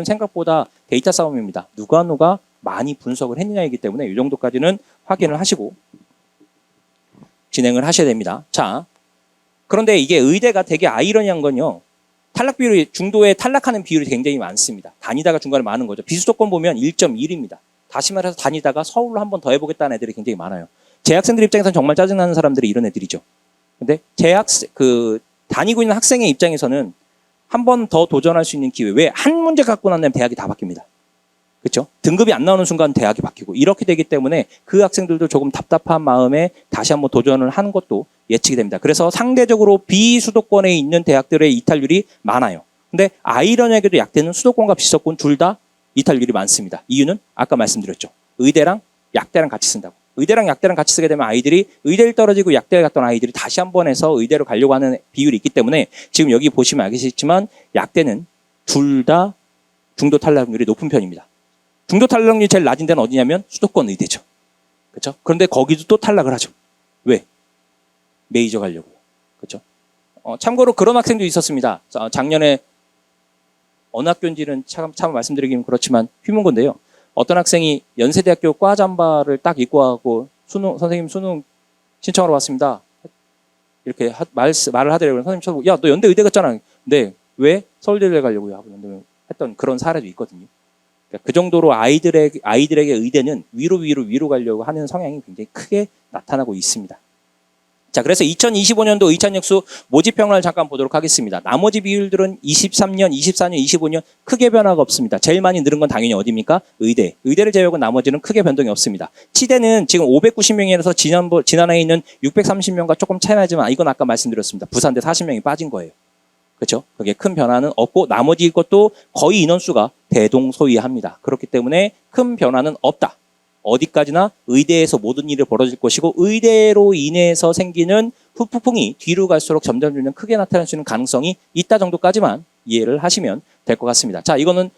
생각보다 데이터 싸움입니다. 누가 많이 분석을 했느냐이기 때문에 이 정도까지는 확인을 하시고 진행을 하셔야 됩니다. 자, 그런데 이게 의대가 되게 아이러니한 건요. 탈락 비율이 중도에 탈락하는 비율이 굉장히 많습니다. 다니다가 중간에 많은 거죠. 비수도권 보면 1.1입니다. 다시 말해서 다니다가 서울로 한 번 더 해보겠다는 애들이 굉장히 많아요. 재학생들 입장에서는 정말 짜증나는 사람들이 이런 애들이죠. 근데 다니고 있는 학생의 입장에서는 한 번 더 도전할 수 있는 기회. 왜? 한 문제 갖고 나면 대학이 다 바뀝니다. 그렇죠? 등급이 안 나오는 순간 대학이 바뀌고 이렇게 되기 때문에 그 학생들도 조금 답답한 마음에 다시 한번 도전을 하는 것도 예측이 됩니다. 그래서 상대적으로 비수도권에 있는 대학들의 이탈률이 많아요. 근데 아이러니하게도 약대는 수도권과 비수도권 둘 다 이탈률이 많습니다. 이유는 아까 말씀드렸죠. 의대랑 약대랑 같이 쓴다고. 의대랑 약대랑 같이 쓰게 되면 아이들이 의대를 떨어지고 약대를 갔던 아이들이 다시 한 번 해서 의대로 가려고 하는 비율이 있기 때문에 지금 여기 보시면 알겠지만 약대는 둘 다 중도 탈락률이 높은 편입니다. 중도 탈락률이 제일 낮은 데는 어디냐면 수도권 의대죠. 그렇죠? 그런데 거기도 또 탈락을 하죠. 왜? 메이저 가려고요. 그렇죠? 참고로 그런 학생도 있었습니다. 작년에 어느 학교인지는 참 말씀드리기는 그렇지만 휘문고인데요. 어떤 학생이 연세대학교 과 잠바를 딱 입고 하고 선생님 수능 신청하러 왔습니다. 이렇게 말을 하더라고요. 선생님 쳐보고 야, 너 연대 의대 갔잖아. 네. 왜? 서울대를 가려고요. 하고 했던 그런 사례도 있거든요. 그러니까 그 정도로 아이들에게 의대는 위로 가려고 하는 성향이 굉장히 크게 나타나고 있습니다. 자, 그래서 2025년도 의찬역수 모집 평을 잠깐 보도록 하겠습니다. 나머지 비율들은 23년, 24년, 25년 크게 변화가 없습니다. 제일 많이 늘은 건 당연히 어디입니까? 의대. 의대를 제외하고 나머지는 크게 변동이 없습니다. 치대는 지금 590명이라서 지난해에 있는 630명과 조금 차이 나지만 이건 아까 말씀드렸습니다. 부산대 40명이 빠진 거예요. 그렇죠? 그게 큰 변화는 없고 나머지 것도 거의 인원수가 대동소이합니다. 그렇기 때문에 큰 변화는 없다. 어디까지나 의대에서 모든 일이 벌어질 것이고 의대로 인해서 생기는 후폭풍이 뒤로 갈수록 점점 크게 나타날 수 있는 가능성이 있다 정도까지만 이해를 하시면 될 것 같습니다. 자, 이거는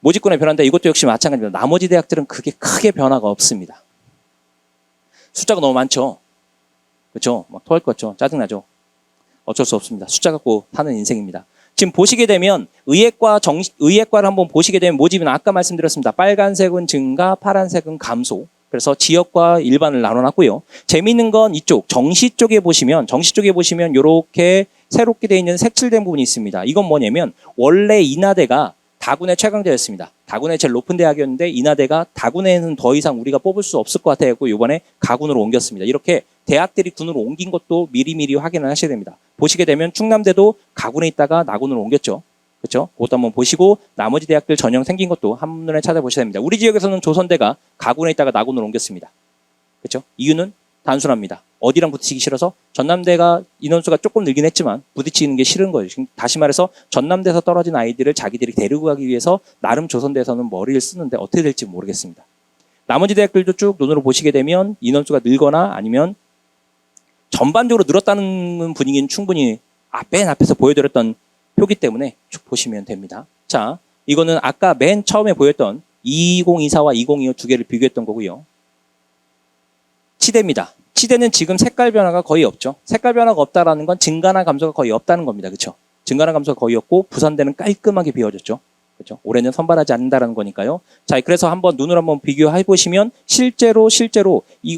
모집군의 변화인데 이것도 역시 마찬가지입니다. 나머지 대학들은 그게 크게 변화가 없습니다. 숫자가 너무 많죠? 그렇죠? 막 토할 것 같죠? 짜증나죠? 어쩔 수 없습니다. 숫자 갖고 사는 인생입니다. 지금 보시게 되면 의예과를 한번 보시게 되면 모집은 아까 말씀드렸습니다. 빨간색은 증가, 파란색은 감소. 그래서 지역과 일반을 나눠놨고요. 재미있는 건 이쪽 정시 쪽에 보시면 이렇게 새롭게 되어 있는 색칠된 부분이 있습니다. 이건 뭐냐면 원래 인하대가 다군에 최강대였습니다. 다군에 제일 높은 대학이었는데 인하대가 다군에는 더 이상 우리가 뽑을 수 없을 것 같아서 이번에 가군으로 옮겼습니다. 이렇게 대학들이 군으로 옮긴 것도 미리미리 확인을 하셔야 됩니다. 보시게 되면 충남대도 가군에 있다가 나군으로 옮겼죠. 그렇죠? 그것도 한번 보시고 나머지 대학들 전형 생긴 것도 한눈에 찾아보셔야 됩니다. 우리 지역에서는 조선대가 가군에 있다가 나군으로 옮겼습니다. 그렇죠? 이유는 단순합니다. 어디랑 부딪히기 싫어서 전남대가 인원수가 조금 늘긴 했지만 부딪히는 게 싫은 거예요. 다시 말해서 전남대에서 떨어진 아이들을 자기들이 데리고 가기 위해서 나름 조선대에서는 머리를 쓰는데 어떻게 될지 모르겠습니다. 나머지 대학들도 쭉 눈으로 보시게 되면 인원수가 늘거나 아니면 전반적으로 늘었다는 분위기는 충분히 맨 앞에서 보여드렸던 표기 때문에 쭉 보시면 됩니다. 자, 이거는 아까 맨 처음에 보였던 2024와 2025 두 개를 비교했던 거고요. 치대입니다. 치대는 지금 색깔 변화가 거의 없죠. 색깔 변화가 없다라는 건 증가나 감소가 거의 없다는 겁니다. 그렇죠? 증가나 감소가 거의 없고 부산대는 깔끔하게 비워졌죠. 그렇죠? 올해는 선발하지 않는다라는 거니까요. 자, 그래서 한번 눈으로 한번 비교해 보시면 실제로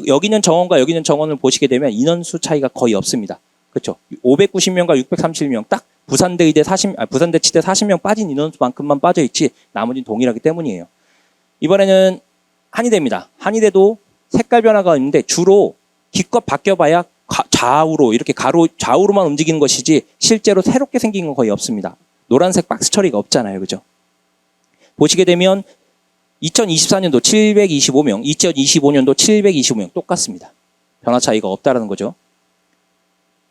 여기는 정원과 여기는 정원을 보시게 되면 인원수 차이가 거의 없습니다. 그렇죠? 590명과 631명 딱 부산대 치대 40명 빠진 인원수만큼만 빠져 있지 나머지는 동일하기 때문이에요. 이번에는 한의대입니다. 한의대도 색깔 변화가 있는데 주로 기껏 바뀌어봐야 좌우로 이렇게 좌우로만 움직이는 것이지 실제로 새롭게 생긴 건 거의 없습니다. 노란색 박스 처리가 없잖아요. 그죠? 보시게 되면 2024년도 725명, 2025년도 725명 똑같습니다. 변화 차이가 없다라는 거죠.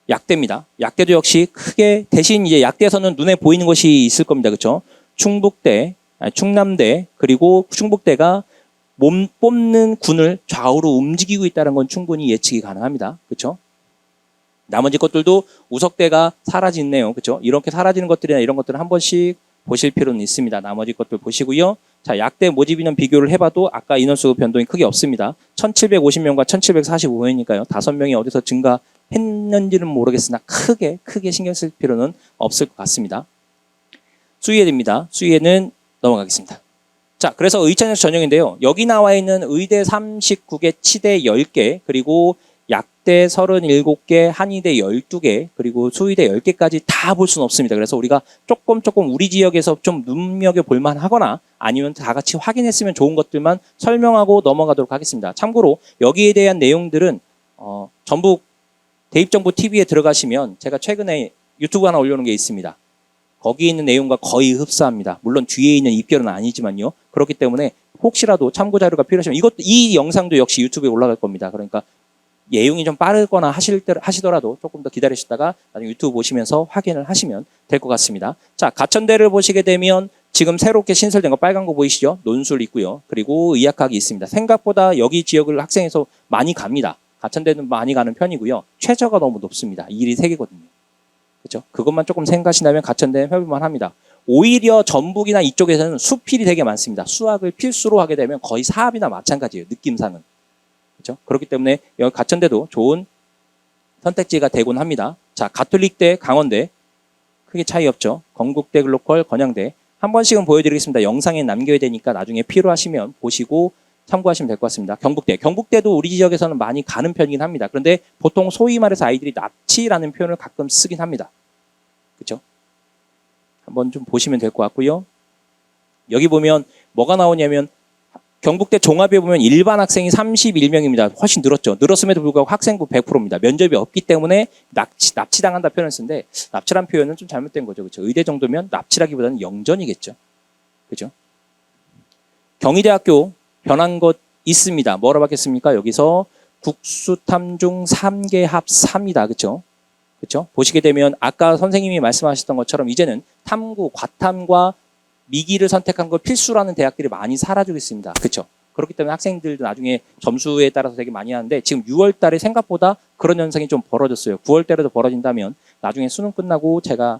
약대입니다. 약대도 역시 크게 대신 이제 약대에서는 눈에 보이는 것이 있을 겁니다. 그렇죠? 충남대 그리고 충북대가 몸 뽑는 군을 좌우로 움직이고 있다는 건 충분히 예측이 가능합니다. 그렇죠? 나머지 것들도 우석대가 사라지네요. 그렇죠? 이렇게 사라지는 것들이나 이런 것들은 한 번씩 보실 필요는 있습니다. 나머지 것들 보시고요. 자, 약대 모집 인원 비교를 해봐도 아까 인원수 변동이 크게 없습니다. 1750명과 1745명이니까요. 5명이 어디서 증가했는지는 모르겠으나 크게 신경 쓸 필요는 없을 것 같습니다. 수의예입니다. 수의예는 넘어가겠습니다. 자, 그래서 의찬역수 전형인데요. 여기 나와 있는 의대 39개, 치대 10개, 그리고 약대 37개, 한의대 12개, 그리고 수의대 10개까지 다 볼 수는 없습니다. 그래서 우리가 조금 우리 지역에서 좀 눈여겨볼 만하거나 아니면 다 같이 확인했으면 좋은 것들만 설명하고 넘어가도록 하겠습니다. 참고로 여기에 대한 내용들은 전북 대입정보 TV에 들어가시면 제가 최근에 유튜브 하나 올려놓은 게 있습니다. 거기에 있는 내용과 거의 흡사합니다. 물론 뒤에 있는 입결은 아니지만요. 그렇기 때문에 혹시라도 참고 자료가 필요하시면 이 영상도 역시 유튜브에 올라갈 겁니다. 그러니까 내용이 좀 빠르거나 하시더라도 조금 더 기다리시다가 나중에 유튜브 보시면서 확인을 하시면 될 것 같습니다. 자, 가천대를 보시게 되면 지금 새롭게 신설된 거 빨간 거 보이시죠? 논술 있고요. 그리고 의학학이 있습니다. 생각보다 여기 지역을 학생에서 많이 갑니다. 가천대는 많이 가는 편이고요. 최저가 너무 높습니다. 1이 3개거든요. 그렇죠? 그것만 조금 생각하신다면 가천대는 해볼만 합니다. 오히려 전북이나 이쪽에서는 수필이 되게 많습니다. 수학을 필수로 하게 되면 거의 사합이나 마찬가지예요. 느낌상은. 그렇죠? 그렇기 때문에 여기 가천대도 좋은 선택지가 되곤 합니다. 자, 가톨릭대, 강원대 크게 차이 없죠. 건국대, 글로컬, 건양대 한 번씩은 보여드리겠습니다. 영상에 남겨야 되니까 나중에 필요하시면 보시고 참고하시면 될 것 같습니다. 경북대도 우리 지역에서는 많이 가는 편이긴 합니다. 그런데 보통 소위 말해서 아이들이 납치라는 표현을 가끔 쓰긴 합니다. 그렇죠? 한번 좀 보시면 될 것 같고요. 여기 보면 뭐가 나오냐면 경북대 종합에 보면 일반 학생이 31명입니다. 훨씬 늘었죠. 늘었음에도 불구하고 학생부 100%입니다. 면접이 없기 때문에 납치당한다 표현을 쓰는데 납치란 표현은 좀 잘못된 거죠. 그렇죠? 의대 정도면 납치라기보다는 영전이겠죠. 그렇죠? 경희대학교 변한 것 있습니다. 뭐라 받겠습니까? 여기서 국수탐중 3개 합 3이다. 그렇죠? 그렇죠? 보시게 되면 아까 선생님이 말씀하셨던 것처럼 이제는 탐구, 과탐과 미기를 선택한 걸 필수라는 대학들이 많이 사라지고 있습니다. 그렇죠? 그렇기 때문에 학생들도 나중에 점수에 따라서 되게 많이 하는데 지금 6월 달에 생각보다 그런 현상이 좀 벌어졌어요. 9월 달에도 벌어진다면 나중에 수능 끝나고 제가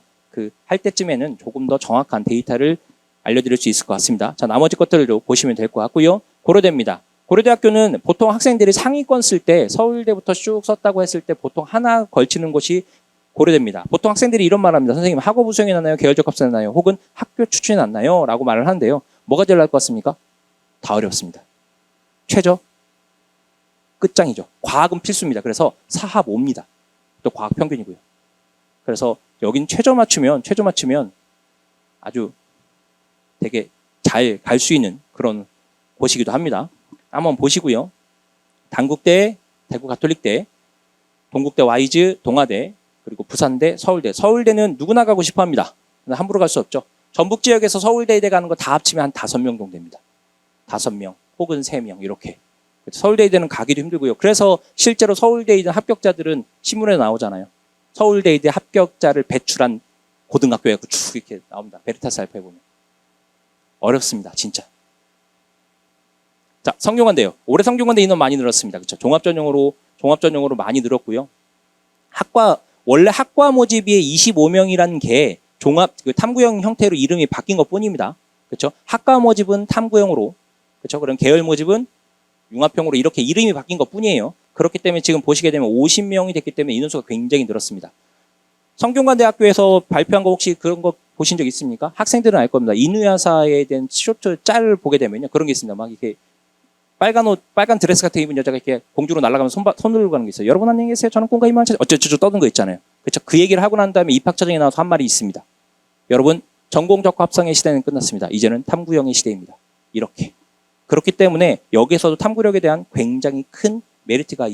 할 때쯤에는 조금 더 정확한 데이터를 알려드릴 수 있을 것 같습니다. 자, 나머지 것들도 보시면 될 것 같고요. 고려대입니다. 고려대학교는 보통 학생들이 상위권 쓸 때 서울대부터 쭉 썼다고 했을 때 보통 하나 걸치는 곳이 고려대입니다. 보통 학생들이 이런 말을 합니다. 선생님 학업 우수형이 났나요? 계열적 합산이 났나요? 혹은 학교 추천이 났나요? 라고 말을 하는데요. 뭐가 제일 나을 것 같습니까? 다 어렵습니다. 최저 끝장이죠. 과학은 필수입니다. 그래서 사합 5입니다. 또 과학 평균이고요. 그래서 여긴 최저 맞추면 아주 되게 잘 갈 수 있는 그런 곳이기도 합니다. 한번 보시고요. 단국대, 대구 가톨릭대, 동국대 와이즈, 동아대, 그리고 부산대, 서울대. 서울대는 누구나 가고 싶어 합니다. 함부로 갈 수 없죠. 전북 지역에서 서울대 가는 거 다 합치면 한 5명 정도 됩니다. 5명 혹은 3명 이렇게. 서울대의대는 가기도 힘들고요. 그래서 실제로 서울대의대 합격자들은 신문에 나오잖아요. 서울대의대 합격자를 배출한 고등학교에 쭉 이렇게 나옵니다. 베리타스 알파에 보면. 어렵습니다. 진짜. 자, 성균관대요. 올해 성균관대 인원 많이 늘었습니다. 그렇죠? 종합전형으로 많이 늘었고요. 원래 학과 모집이 25명이라는 게 탐구형 형태로 이름이 바뀐 것 뿐입니다. 그렇죠? 학과 모집은 탐구형으로, 그렇죠? 그럼 계열 모집은 융합형으로 이렇게 이름이 바뀐 것 뿐이에요. 그렇기 때문에 지금 보시게 되면 50명이 됐기 때문에 인원수가 굉장히 늘었습니다. 성균관대학교에서 발표한 거 혹시 그런 거 보신 적 있습니까? 학생들은 알 겁니다. 이누야사에 대한 쇼트 짤을 보게 되면요. 그런 게 있습니다. 막 이렇게 빨간 드레스 같은 입은 여자가 이렇게 공주로 날아가면서 손 들고 가는 게 있어요. 여러분 안녕히 계세요. 저는 꿈과 희망을 찾아 어쩌저쩌 떠든 거 있잖아요. 그렇죠? 그 얘기를 하고 난 다음에 입학처장에 나와서 한 말이 있습니다. 여러분 전공적과 합성의 시대는 끝났습니다. 이제는 탐구형의 시대입니다. 이렇게. 그렇기 때문에 여기서도 탐구력에 대한 굉장히 큰 메리트가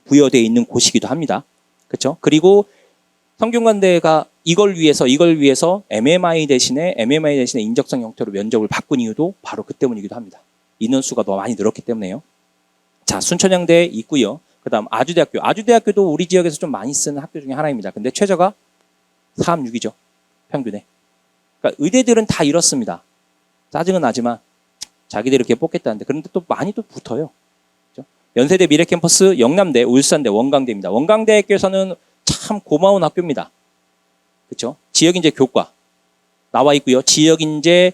부여되어 있는 곳이기도 합니다. 그렇죠? 그리고 성균관대가 이걸 위해서 MMI 대신에 인적성 형태로 면접을 바꾼 이유도 바로 그 때문이기도 합니다. 인원수가 너무 많이 늘었기 때문에요. 자, 순천향대 있고요. 그다음 아주대학교도 우리 지역에서 좀 많이 쓰는 학교 중에 하나입니다. 근데 최저가 4.6이죠. 평균에. 그러니까 의대들은 다 이렇습니다. 짜증은 나지만 자기들 이렇게 뽑겠다는데 그런데 또 많이 또 붙어요. 그렇죠? 연세대 미래캠퍼스, 영남대, 울산대, 원광대입니다. 원광대학교에서는 참 고마운 학교입니다. 그렇죠? 지역인재 교과 나와 있고요. 지역인재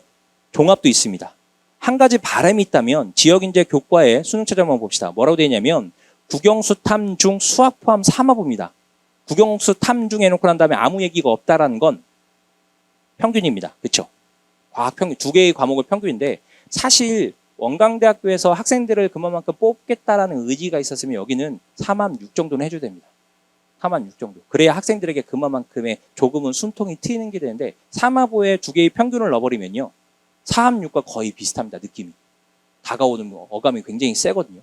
종합도 있습니다. 한 가지 바람이 있다면 지역인재 교과의 수능 최저만 봅시다. 뭐라고 되어 있냐면 국영수 탐중 수학 포함 3화부입니다. 국영수 탐중 해놓고 난 다음에 아무 얘기가 없다라는 건 평균입니다. 그렇죠? 과학 평균, 2개의 과목을 평균인데 사실 원광대학교에서 학생들을 그만큼 뽑겠다라는 의지가 있었으면 여기는 4.6 정도는 해줘야 됩니다. 4.6 정도. 그래야 학생들에게 그만큼의 조금은 숨통이 트이는 게 되는데 3화부에 2개의 평균을 넣어버리면요. 4.6과 거의 비슷합니다. 느낌이. 다가오는 어감이 굉장히 세거든요.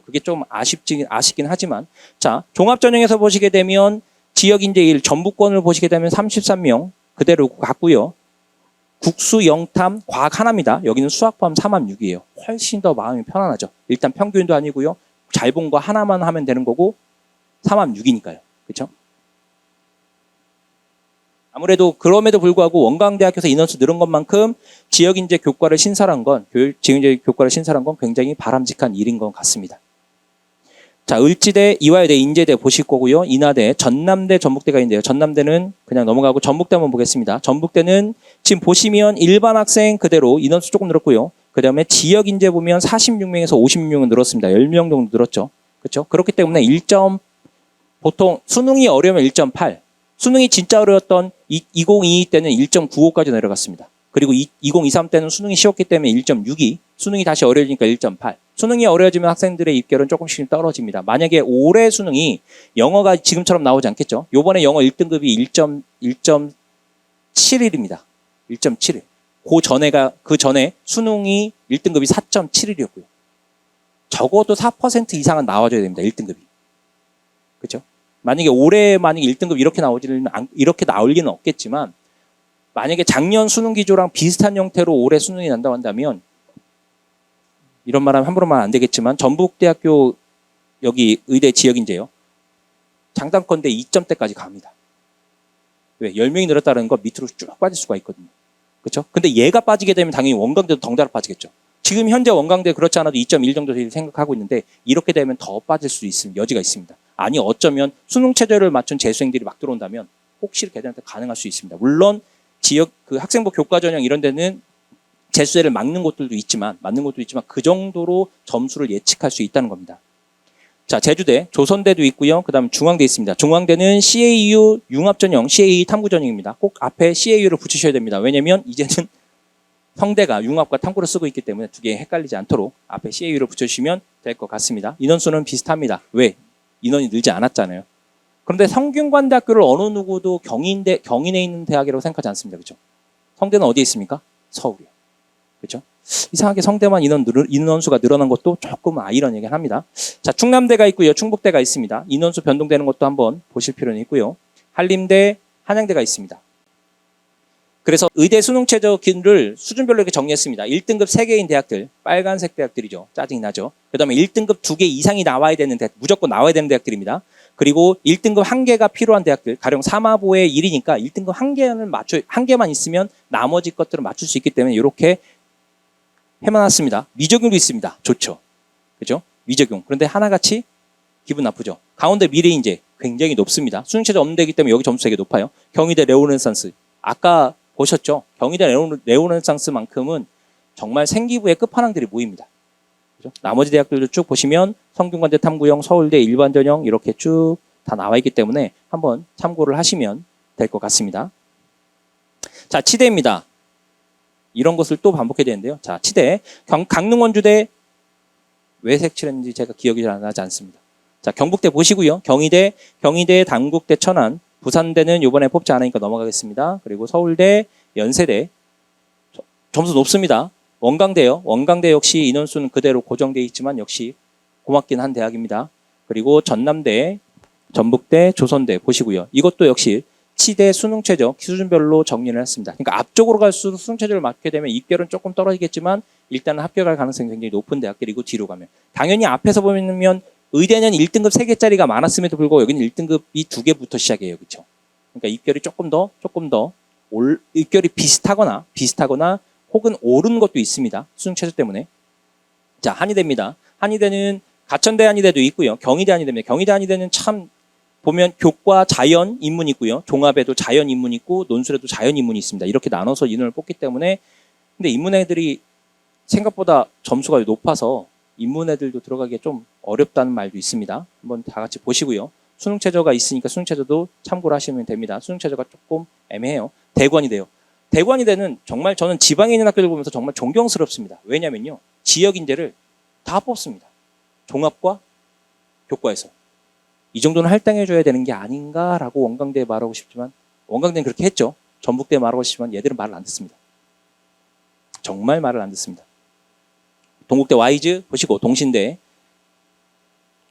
그게 좀 아쉽긴 하지만 자, 종합전형에서 보시게 되면 지역인재 1, 전북권을 보시게 되면 33명 그대로 갔고요. 국수, 영탐, 과학 하나입니다. 여기는 수학 포함 4.6이에요. 훨씬 더 마음이 편안하죠. 일단 평균도 아니고요. 잘 본 거 하나만 하면 되는 거고 4.6이니까요. 그렇죠? 아무래도 그럼에도 불구하고 원광대학교에서 인원수 늘은 것만큼 지역인재 교과를 신설한 건, 지역인재 교과를 신설한 건 굉장히 바람직한 일인 것 같습니다. 자, 을지대, 이화여대, 인제대 보실 거고요. 인하대, 전남대, 전북대가 있는데요. 전남대는 그냥 넘어가고 전북대 한번 보겠습니다. 전북대는 지금 보시면 일반 학생 그대로 인원수 조금 늘었고요. 그 다음에 지역 인재 보면 46명에서 56명은 늘었습니다. 10명 정도 늘었죠. 그렇죠? 그렇기 때문에 1점, 보통 수능이 어려우면 1.8, 수능이 진짜 어려웠던 2022 때는 1.95까지 내려갔습니다. 그리고 2023 때는 수능이 쉬웠기 때문에 1.62, 수능이 다시 어려우니까 1.8. 수능이 어려워지면 학생들의 입결은 조금씩 떨어집니다. 만약에 올해 수능이 영어가 지금처럼 나오지 않겠죠. 요번에 영어 1등급이 1.71입니다. 1.71. 그 전에 수능이 1등급이 4.71이었고요. 적어도 4% 이상은 나와줘야 됩니다. 1등급이. 그렇죠? 만약에 1등급 이렇게 나올 리는 없겠지만, 만약에 작년 수능 기조랑 비슷한 형태로 올해 수능이 난다고 한다면, 이런 말하면 함부로 말하면 안 되겠지만, 전북대학교 여기 의대 지역인재요. 장단건대 2점대까지 갑니다. 왜? 10명이 늘었다는 거 밑으로 쭉 빠질 수가 있거든요. 그렇죠? 근데 얘가 빠지게 되면 당연히 원광대도 덩달아 빠지겠죠. 지금 현재 원광대 그렇지 않아도 2.1 정도 생각하고 있는데, 이렇게 되면 더 빠질 수 있는 여지가 있습니다. 아니 어쩌면 수능 체제를 맞춘 재수생들이 막 들어온다면 혹시 걔들한테 가능할 수 있습니다. 물론 지역 그 학생부 교과 전형 이런 데는 재수생을 막는 곳들도 있지만 그 정도로 점수를 예측할 수 있다는 겁니다. 자, 제주대, 조선대도 있고요. 그다음 중앙대 있습니다. 중앙대는 CAU 융합 전형, CAE 탐구 전형입니다. 꼭 앞에 CAU를 붙이셔야 됩니다. 왜냐면 이제는 성대가 융합과 탐구를 쓰고 있기 때문에 두 개 헷갈리지 않도록 앞에 CAU를 붙여주시면 될 것 같습니다. 인원수는 비슷합니다. 왜? 인원이 늘지 않았잖아요. 그런데 성균관대학교를 어느 누구도 경인에 있는 대학이라고 생각하지 않습니다. 그렇죠? 성대는 어디에 있습니까? 서울이요. 그렇죠? 이상하게 성대만 인원수가 늘어난 것도 조금 아이러니하긴 합니다. 자, 충남대가 있고요. 충북대가 있습니다. 인원수 변동되는 것도 한번 보실 필요는 있고요. 한림대, 한양대가 있습니다. 그래서 의대 수능 최저기를 수준별로 이렇게 정리했습니다. 1등급 3개인 대학들, 빨간색 대학들이죠. 짜증이 나죠. 그 다음에 1등급 2개 이상이 나와야 되는 무조건 나와야 되는 대학들입니다. 그리고 1등급 1개가 필요한 대학들, 가령 사마보의 1이니까 1등급 1개만 있으면 나머지 것들을 맞출 수 있기 때문에 이렇게 해놨습니다. 미적용도 있습니다. 좋죠. 그죠? 미적용. 그런데 하나같이 기분 나쁘죠. 강원대 미래인재 굉장히 높습니다. 수능 최저 없는 데이기 때문에 여기 점수 되게 높아요. 경희대 레오네상스. 아까 보셨죠? 경희대 레오네상스만큼은 정말 생기부의 끝판왕들이 모입니다. 그죠? 나머지 대학들도 쭉 보시면 성균관대 탐구형, 서울대 일반 전형 이렇게 쭉 다 나와 있기 때문에 한번 참고를 하시면 될 것 같습니다. 자, 치대입니다. 이런 것을 또 반복해야 되는데요. 자, 치대. 강릉 원주대 왜 색칠했는지 제가 기억이 잘 나지 않습니다. 자, 경북대 보시고요. 경희대, 단국대, 천안, 부산대는 이번에 뽑지 않으니까 넘어가겠습니다. 그리고 서울대, 연세대 점수 높습니다. 원광대요. 원광대 역시 인원수는 그대로 고정되어 있지만 역시 고맙긴 한 대학입니다. 그리고 전남대, 전북대, 조선대 보시고요. 이것도 역시 치대 수능 최저 수준별로 정리를 했습니다. 그러니까 앞쪽으로 갈수록 수능 최저를 맞게 되면 입결은 조금 떨어지겠지만 일단은 합격할 가능성이 굉장히 높은 대학들이고 뒤로 가면 당연히 앞에서 보면 의대는 1등급 3개짜리가 많았음에도 불구하고 여기는 1등급이 2개부터 시작해요. 그렇죠? 그러니까 입결이 조금 더 입결이 비슷하거나 혹은 오른 것도 있습니다. 수능 최저 때문에. 자, 한의대입니다. 한의대는 가천대 한의대도 있고요. 경희대 한의대입니다. 경희대 한의대는 참 보면 교과 자연 인문이 있고요. 종합에도 자연 인문이 있고 논술에도 자연 인문이 있습니다. 이렇게 나눠서 인원을 뽑기 때문에 근데 인문 애들이 생각보다 점수가 높아서 인문 애들도 들어가기가 좀 어렵다는 말도 있습니다. 한번 다 같이 보시고요. 수능 최저가 있으니까 수능 최저도 참고를 하시면 됩니다. 수능 최저가 조금 애매해요. 대관이대요. 대관이대는 정말 저는 지방에 있는 학교들 보면서 정말 존경스럽습니다. 왜냐면요. 지역 인재를 다 뽑습니다. 종합과 교과에서. 이 정도는 할당해줘야 되는 게 아닌가라고 원광대에 말하고 싶지만 원광대는 그렇게 했죠. 전북대에 말하고 싶지만 얘들은 말을 안 듣습니다. 정말 말을 안 듣습니다. 동국대 와이즈 보시고 동신대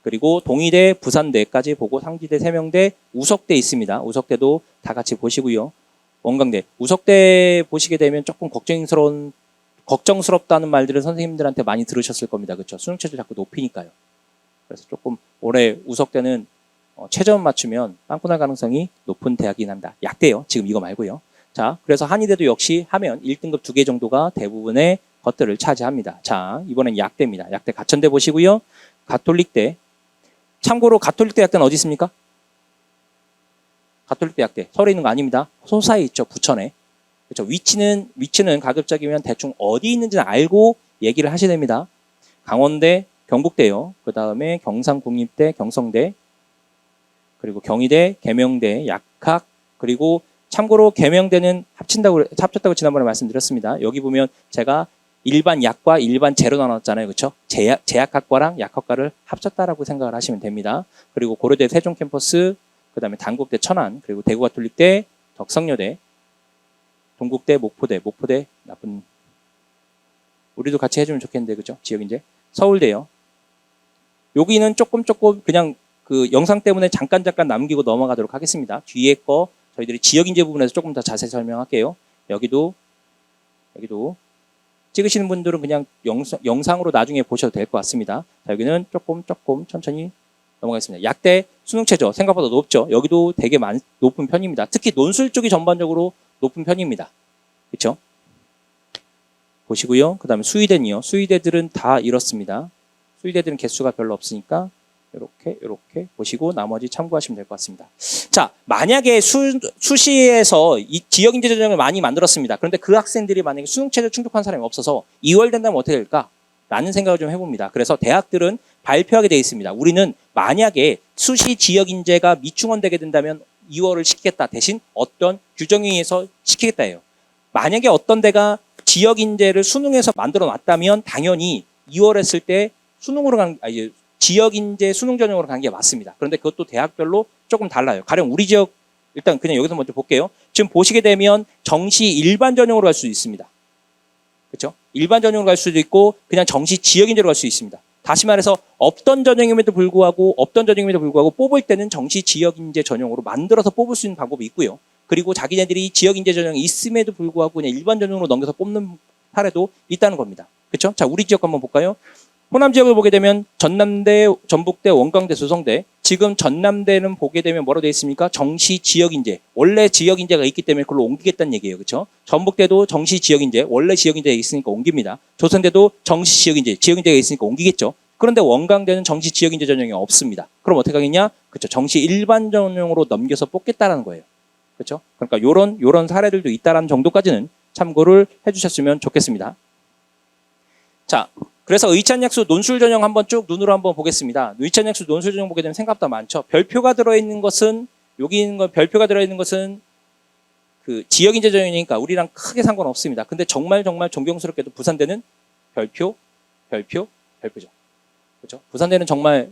그리고 동의대, 부산대까지 보고 상지대, 세명대, 우석대 있습니다. 우석대도 다 같이 보시고요. 원광대, 우석대 보시게 되면 조금 걱정스럽다는 말들은 선생님들한테 많이 들으셨을 겁니다. 그렇죠? 수능 최저 자꾸 높이니까요. 그래서 조금 올해 우석대는 최저원 맞추면 빵꾸 날 가능성이 높은 대학이긴 합니다. 약대요. 지금 이거 말고요. 자, 그래서 한의대도 역시 하면 1등급 2개 정도가 대부분의 것들을 차지합니다. 자, 이번엔 약대입니다. 약대 가천대 보시고요. 가톨릭대. 참고로 가톨릭대 약대는 어디 있습니까? 가톨릭대 약대. 서울에 있는 거 아닙니다. 소사에 있죠. 부천에. 그렇죠. 위치는 가급적이면 대충 어디 있는지는 알고 얘기를 하셔야 됩니다. 강원대, 경북대요. 그 다음에 경상국립대, 경성대, 그리고 경희대, 계명대, 약학, 그리고 참고로 계명대는 합쳤다고 지난번에 말씀드렸습니다. 여기 보면 제가 일반 약과 일반 제로 나눴잖아요. 그렇죠? 제약학과랑 약학과를 합쳤다라고 생각을 하시면 됩니다. 그리고 고려대 세종 캠퍼스, 그 다음에 단국대 천안, 그리고 대구가톨릭대, 덕성여대, 동국대, 목포대 나쁜, 우리도 같이 해주면 좋겠는데, 그죠? 지역인재. 서울대요. 여기는 조금 그냥 그 영상 때문에 잠깐 남기고 넘어가도록 하겠습니다. 뒤에 거 저희들이 지역인재 부분에서 조금 더 자세히 설명할게요. 여기도 찍으시는 분들은 그냥 영상으로 나중에 보셔도 될 것 같습니다. 자, 여기는 조금 천천히 넘어가겠습니다. 약대 수능 최저 생각보다 높죠. 여기도 되게 높은 편입니다. 특히 논술 쪽이 전반적으로 높은 편입니다. 그렇죠? 보시고요. 그 다음에 수의대는요. 수의대들은 다 이렇습니다. 수의대들은 개수가 별로 없으니까 이렇게 보시고 나머지 참고하시면 될 것 같습니다. 자, 만약에 수시에서 이 지역인재 전형을 많이 만들었습니다. 그런데 그 학생들이 만약에 수능 최저 충족한 사람이 없어서 2월 된다면 어떻게 될까? 라는 생각을 좀 해봅니다. 그래서 대학들은 발표하게 되어 있습니다. 우리는 만약에 수시 지역인재가 미충원 되게 된다면 2월을 시키겠다. 대신 어떤 규정에 의해서 시키겠다예요. 만약에 어떤 데가 지역인재를 수능에서 만들어 놨다면 당연히 2월 했을 때 지역인재 수능 전형으로 가는 게 맞습니다. 그런데 그것도 대학별로 조금 달라요. 가령 우리 지역, 일단 그냥 여기서 먼저 볼게요. 지금 보시게 되면 정시 일반 전형으로 갈 수도 있습니다. 그렇죠? 일반 전형으로 갈 수도 있고 그냥 정시 지역인재로 갈 수 있습니다. 다시 말해서 없던 전형임에도 불구하고 뽑을 때는 정시 지역인재 전형으로 만들어서 뽑을 수 있는 방법이 있고요. 그리고 자기네들이 지역인재 전형이 있음에도 불구하고 그냥 일반 전형으로 넘겨서 뽑는 사례도 있다는 겁니다. 그렇죠? 자, 우리 지역 한번 볼까요? 호남 지역을 보게 되면 전남대, 전북대, 원광대, 조성대. 지금 전남대는 보게 되면 뭐라고 되어 있습니까? 정시 지역인재. 원래 지역인재가 있기 때문에 그걸로 옮기겠다는 얘기예요. 그렇죠? 전북대도 정시 지역인재. 원래 지역인재가 있으니까 옮깁니다. 조선대도 정시 지역인재가 있으니까 옮기겠죠. 그런데 원광대는 정시 지역인재 전형이 없습니다. 그럼 어떻게 하겠냐? 그렇죠. 정시 일반 전형으로 넘겨서 뽑겠다라는 거예요. 그렇죠? 그러니까 요런 사례들도 있다라는 정도까지는 참고를 해주셨으면 좋겠습니다. 자, 그래서 의찬약수 논술 전형 한번 쭉 눈으로 한번 보겠습니다. 의찬약수 논술 전형 보게 되면 생각보다 많죠. 별표가 들어있는 것은 별표가 들어있는 것은 그 지역인재 전형이니까 우리랑 크게 상관없습니다. 근데 정말 존경스럽게도 부산대는 별표죠. 그렇죠? 부산대는 정말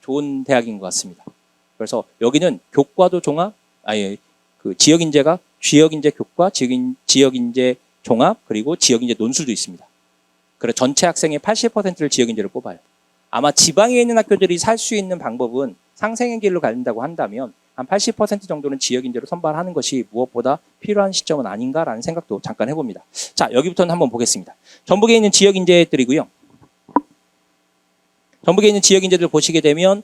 좋은 대학인 것 같습니다. 그래서 여기는 교과도 지역인재 교과, 지역인재 종합, 그리고 지역인재 논술도 있습니다. 그래서 전체 학생의 80%를 지역인재로 뽑아요. 아마 지방에 있는 학교들이 살 수 있는 방법은 상생의 길로 간다고 한다면 한 80% 정도는 지역인재로 선발하는 것이 무엇보다 필요한 시점은 아닌가라는 생각도 잠깐 해봅니다. 자, 여기부터는 한번 보겠습니다. 전북에 있는 지역인재들이고요. 전북에 있는 지역인재들 보시게 되면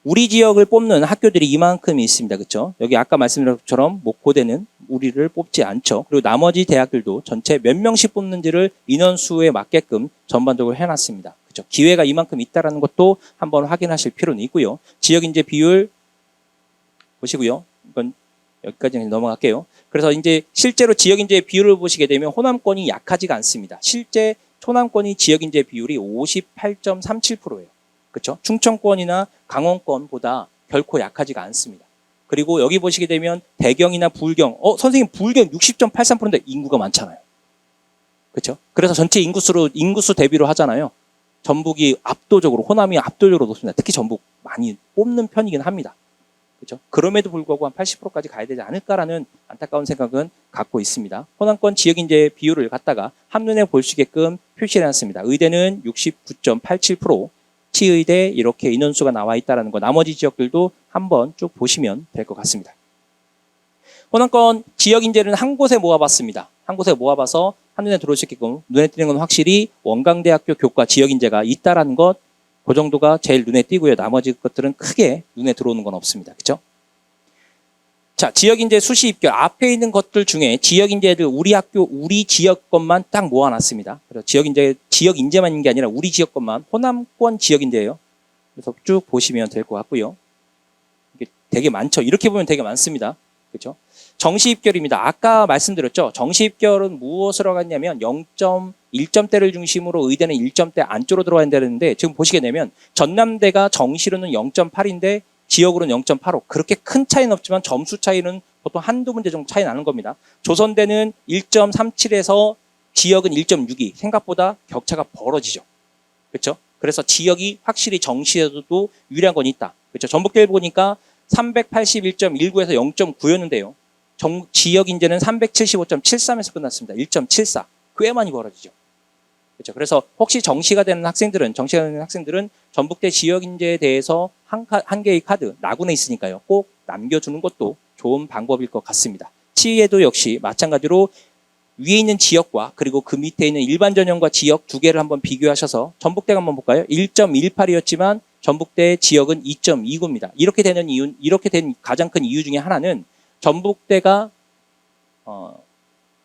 우리 지역을 뽑는 학교들이 이만큼이 있습니다. 그렇죠? 여기 아까 말씀드린 것처럼 목포대는 우리를 뽑지 않죠. 그리고 나머지 대학들도 전체 몇 명씩 뽑는지를 인원수에 맞게끔 전반적으로 해놨습니다. 그렇죠? 기회가 이만큼 있다는 것도 한번 확인하실 필요는 있고요. 지역인재 비율 보시고요. 이건 여기까지는 넘어갈게요. 그래서 이제 실제로 지역인재 비율을 보시게 되면 호남권이 약하지가 않습니다. 실제 호남권이 지역인재 비율이 58.37%예요. 그렇죠? 충청권이나 강원권보다 결코 약하지가 않습니다. 그리고 여기 보시게 되면 대경이나 불경, 선생님 불경 60.83%인데 인구가 많잖아요. 그렇죠? 그래서 전체 인구수 대비로 하잖아요. 전북이 호남이 압도적으로 높습니다. 특히 전북 많이 뽑는 편이긴 합니다. 그렇죠? 그럼에도 불구하고 한 80%까지 가야 되지 않을까라는 안타까운 생각은 갖고 있습니다. 호남권 지역인재 비율을 갖다가 한눈에 볼 수 있게끔 표시를 해놨습니다. 의대는 69.87%, 치의대 이렇게 인원수가 나와 있다는 거, 나머지 지역들도 한번 쭉 보시면 될 것 같습니다. 호남권 지역인재는 한 곳에 모아봤습니다. 한 곳에 모아봐서 한눈에 들어올 수 있게끔 눈에 띄는 건 확실히 원광대학교 교과 지역인재가 있다라는 것 그 정도가 제일 눈에 띄고요. 나머지 것들은 크게 눈에 들어오는 건 없습니다. 그렇죠? 자, 지역인재 수시 입결 앞에 있는 것들 중에 지역인재들 우리 학교 우리 지역 것만 딱 모아놨습니다. 그래서 지역인재만 있는 게 아니라 우리 지역 것만 호남권 지역인재예요. 그래서 쭉 보시면 될 것 같고요. 이게 되게 많죠. 이렇게 보면 되게 많습니다. 그렇죠? 정시 입결입니다. 아까 말씀드렸죠. 정시 입결은 무엇으로 갔냐면 0.1점대를 중심으로 의대는 1점대 안쪽으로 들어와야 되는데 지금 보시게 되면 전남대가 정시로는 0.8인데 지역으로는 0.85. 그렇게 큰 차이는 없지만 점수 차이는 보통 한두 문제 정도 차이 나는 겁니다. 조선대는 1.37에서 지역은 1.62. 생각보다 격차가 벌어지죠. 그렇죠? 그래서 지역이 확실히 정시에서도 유리한 건 있다. 그렇죠? 전북대를 보니까 381.19에서 0.9였는데요. 지역 인재는 375.73에서 끝났습니다. 1.74. 꽤 많이 벌어지죠. 그렇죠. 그래서 혹시 정시가 되는 학생들은 전북대 지역 인재에 대해서 한 개의 카드 나군에 있으니까요. 꼭 남겨주는 것도 좋은 방법일 것 같습니다. 치의에도 역시 마찬가지로 위에 있는 지역과 그리고 그 밑에 있는 일반 전형과 지역 두 개를 한번 비교하셔서 전북대가 한번 볼까요? 1.18이었지만 전북대 지역은 2.29입니다. 이렇게 된 가장 큰 이유 중에 하나는 전북대가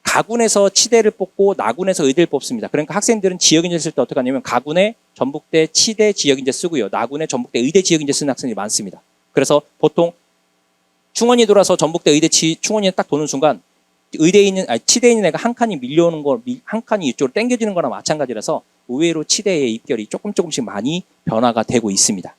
가군에서 치대를 뽑고 나군에서 의대를 뽑습니다. 그러니까 학생들은 지역인재 쓸 때 어떻게 하냐면 가군에 전북대 치대 지역인재 쓰고요. 나군에 전북대 의대 지역인재 쓰는 학생이 많습니다. 그래서 보통 충원이 돌아서 전북대 의대 충원이 딱 도는 순간 치대에 있는 애가 한 칸이 밀려오는 한 칸이 이쪽으로 당겨지는 거나 마찬가지라서 의외로 치대의 입결이 조금씩 많이 변화가 되고 있습니다.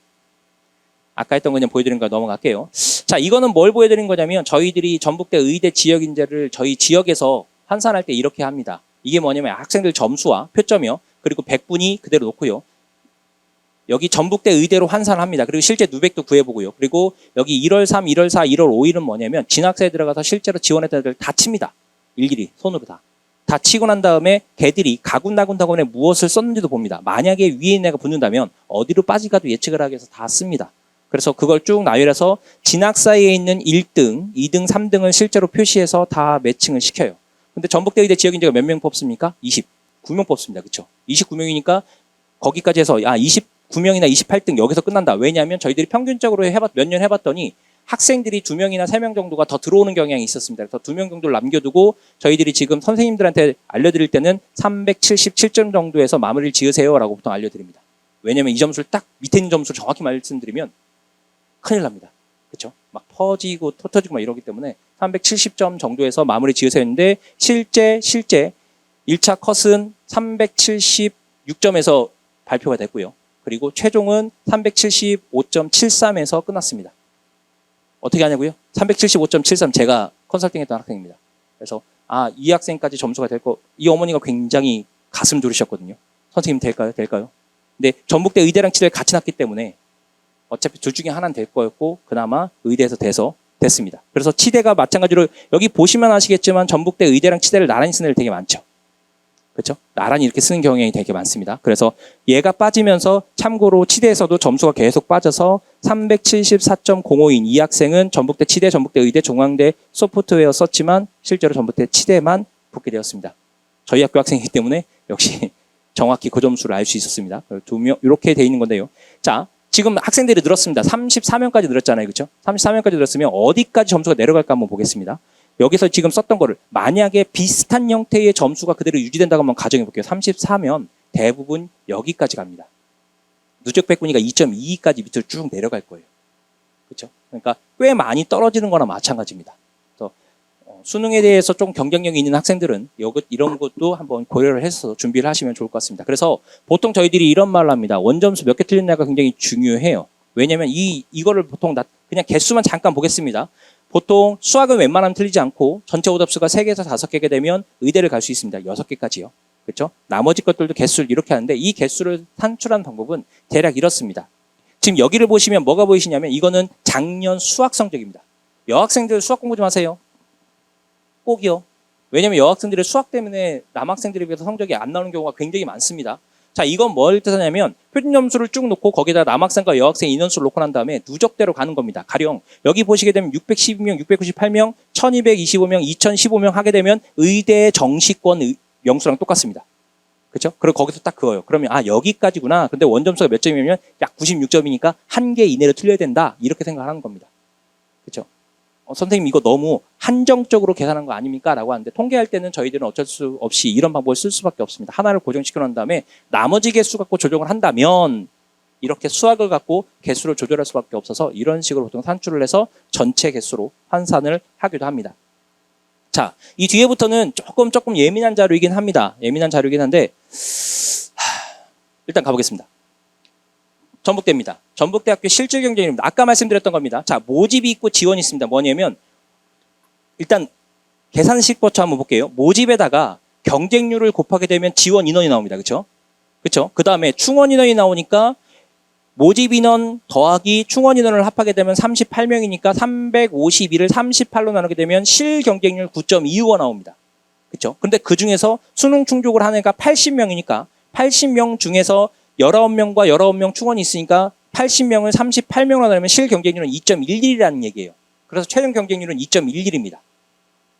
아까 했던 거 그냥 보여드린 거 넘어갈게요. 자, 이거는 뭘 보여드린 거냐면 저희들이 전북대 의대 지역인재를 저희 지역에서 환산할 때 이렇게 합니다. 이게 뭐냐면 학생들 점수와 표점이요. 그리고 100분이 그대로 놓고요. 여기 전북대 의대로 환산합니다. 그리고 실제 누백도 구해보고요. 그리고 여기 1월 3, 1월 4, 1월 5일은 뭐냐면 진학사에 들어가서 실제로 지원했던 애들 다 칩니다. 일일이 손으로 다 치고 난 다음에 걔들이 가군나군학원에 무엇을 썼는지도 봅니다. 만약에 위에 있는 애가 붙는다면 어디로 빠질까도 예측을 하기 위해서 다 씁니다. 그래서 그걸 쭉 나열해서 진학사에 있는 1등, 2등, 3등을 실제로 표시해서 다 매칭을 시켜요. 근데 전북대 의대 지역인재가 몇 명 뽑습니까? 29명 뽑습니다. 그렇죠? 29명이니까 거기까지 해서 29명이나 28등 여기서 끝난다. 왜냐하면 저희들이 평균적으로 몇 년 해봤더니 학생들이 2명이나 3명 정도가 더 들어오는 경향이 있었습니다. 그래서 2명 정도를 남겨두고 저희들이 지금 선생님들한테 알려드릴 때는 377점 정도에서 마무리를 지으세요라고 보통 알려드립니다. 왜냐하면 이 점수를 딱 밑에 있는 점수를 정확히 말씀드리면 큰일 납니다. 그렇죠? 막 터지고 막 이러기 때문에 370점 정도에서 마무리 지으세요 했는데 실제 1차 컷은 376점에서 발표가 됐고요. 그리고 최종은 375.73에서 끝났습니다. 어떻게 하냐고요? 375.73 제가 컨설팅했던 학생입니다. 그래서 이 학생까지 점수가 될 거, 이 어머니가 굉장히 가슴 졸이셨거든요. 선생님 될까요? 근데 전북대 의대랑 치대를 같이 났기 때문에 어차피 둘 중에 하나는 될 거였고 그나마 의대에서 됐습니다. 그래서 치대가 마찬가지로 여기 보시면 아시겠지만 전북대 의대랑 치대를 나란히 쓰는 애들 되게 많죠. 그렇죠? 나란히 이렇게 쓰는 경향이 되게 많습니다. 그래서 얘가 빠지면서 참고로 치대에서도 점수가 계속 빠져서 374.05인 이 학생은 전북대 치대, 전북대 의대, 종강대 소프트웨어 썼지만 실제로 전북대 치대만 붙게 되었습니다. 저희 학교 학생이기 때문에 역시 정확히 그 점수를 알 수 있었습니다. 2명 이렇게 돼 있는 건데요. 자, 지금 학생들이 늘었습니다. 34명까지 늘었잖아요. 그렇죠? 34명까지 늘었으면 어디까지 점수가 내려갈까 한번 보겠습니다. 여기서 지금 썼던 거를 만약에 비슷한 형태의 점수가 그대로 유지된다고 한번 가정해 볼게요. 34면 대부분 여기까지 갑니다. 누적 백분위가 2.22까지 밑으로 쭉 내려갈 거예요. 그렇죠? 그러니까 꽤 많이 떨어지는 거나 마찬가지입니다. 그래서 수능에 대해서 좀 경쟁력이 있는 학생들은 이런 것도 한번 고려를 해서 준비를 하시면 좋을 것 같습니다. 그래서 보통 저희들이 이런 말을 합니다. 원점수 몇 개 틀렸냐가 굉장히 중요해요. 왜냐하면 이거를 보통 그냥 개수만 잠깐 보겠습니다. 보통 수학은 웬만하면 틀리지 않고 전체 오답수가 3개에서 5개가 되면 의대를 갈 수 있습니다. 6개까지요. 그렇죠? 나머지 것들도 개수를 이렇게 하는데 이 개수를 산출하는 방법은 대략 이렇습니다. 지금 여기를 보시면 뭐가 보이시냐면 이거는 작년 수학 성적입니다. 여학생들 수학 공부 좀 하세요. 꼭이요. 왜냐하면 여학생들의 수학 때문에 남학생들에 비해서 성적이 안 나오는 경우가 굉장히 많습니다. 자, 이건 뭘 뜻하냐면 표준 점수를 쭉 놓고 거기다 남학생과 여학생 인원수를 놓고 난 다음에 누적대로 가는 겁니다. 가령 여기 보시게 되면 612명, 698명, 1225명, 2015명 하게 되면 의대 정시권 명수랑 똑같습니다. 그렇죠? 그리고 거기서 딱 그거예요. 그러면 여기까지구나. 근데 원점수가 몇 점이면 약 96점이니까 한 개 이내로 틀려야 된다. 이렇게 생각하는 겁니다. 그렇죠? 선생님 이거 너무 한정적으로 계산한 거 아닙니까? 라고 하는데 통계할 때는 저희들은 어쩔 수 없이 이런 방법을 쓸 수밖에 없습니다. 하나를 고정시켜 놓은 다음에 나머지 개수 갖고 조정을 한다면 이렇게 수학을 갖고 개수를 조절할 수밖에 없어서 이런 식으로 보통 산출을 해서 전체 개수로 환산을 하기도 합니다. 자, 이 뒤에부터는 조금 예민한 자료이긴 합니다. 예민한 자료이긴 한데 일단 가보겠습니다. 전북대입니다. 전북대학교 실질 경쟁률입니다. 아까 말씀드렸던 겁니다. 자, 모집이 있고 지원이 있습니다. 뭐냐면 일단 계산식부터 한번 볼게요. 모집에다가 경쟁률을 곱하게 되면 지원 인원이 나옵니다. 그렇죠? 그렇죠? 그다음에 충원 인원이 나오니까 모집 인원 더하기 충원 인원을 합하게 되면 38명이니까 352를 38로 나누게 되면 실 경쟁률 9.25가 나옵니다. 그렇죠? 근데 그 중에서 수능 충족을 한 애가 80명이니까 80명 중에서 19명과 19명 충원이 있으니까 80명을 38명으로 나누면 실 경쟁률은 2.11이라는 얘기예요. 그래서 최종 경쟁률은 2.11입니다.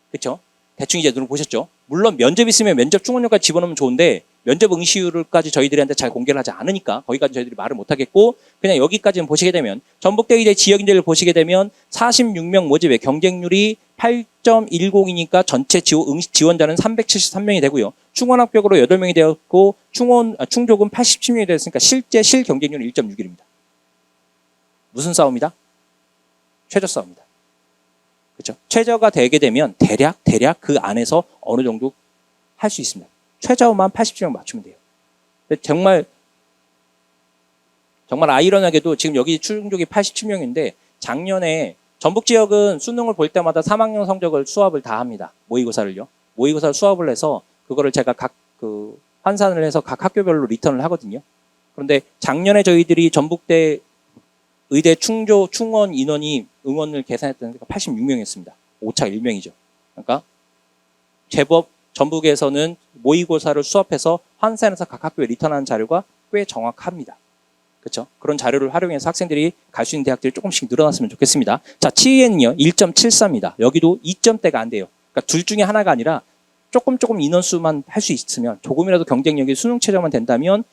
그렇죠? 대충 이제 눈을 보셨죠? 물론 면접 있으면 면접 충원료까지 집어넣으면 좋은데 면접 응시율까지 저희들한테 잘 공개를 하지 않으니까 거기까지 저희들이 말을 못하겠고 그냥 여기까지는 보시게 되면 전북대 의대 지역인재를 보시게 되면 46명 모집의 경쟁률이 8.10이니까 전체 지원자는 373명이 되고요. 충원 합격으로 8명이 되었고 충족은 87명이 되었으니까 실제 실 경쟁률은 1.61입니다. 무슨 싸움이다? 최저 싸움이다. 그렇죠? 최저가 되게 되면 대략 그 안에서 어느 정도 할 수 있습니다. 최저만 87명 맞추면 돼요. 근데 정말 아이러니하게도 지금 여기 충족이 87명인데 작년에 전북 지역은 수능을 볼 때마다 3학년 성적을 수합을 다 합니다. 모의고사를요. 모의고사를 수합을 해서 그거를 제가 환산을 해서 각 학교별로 리턴을 하거든요. 그런데 작년에 저희들이 전북대 의대 충원 인원이 응원을 계산했던 데가 86명이었습니다. 오차 1명이죠. 그러니까 제법 전북에서는 모의고사를 수합해서 환산해서 각 학교에 리턴하는 자료가 꽤 정확합니다. 그렇죠? 그런 자료를 활용해서 학생들이 갈 수 있는 대학들이 조금씩 늘어났으면 좋겠습니다. 자, 치의에는요 1.74입니다. 여기도 2점대가 안 돼요. 그러니까 둘 중에 하나가 아니라 조금 인원수만 할 수 있으면 조금이라도 경쟁력이 수능 최저만 된다면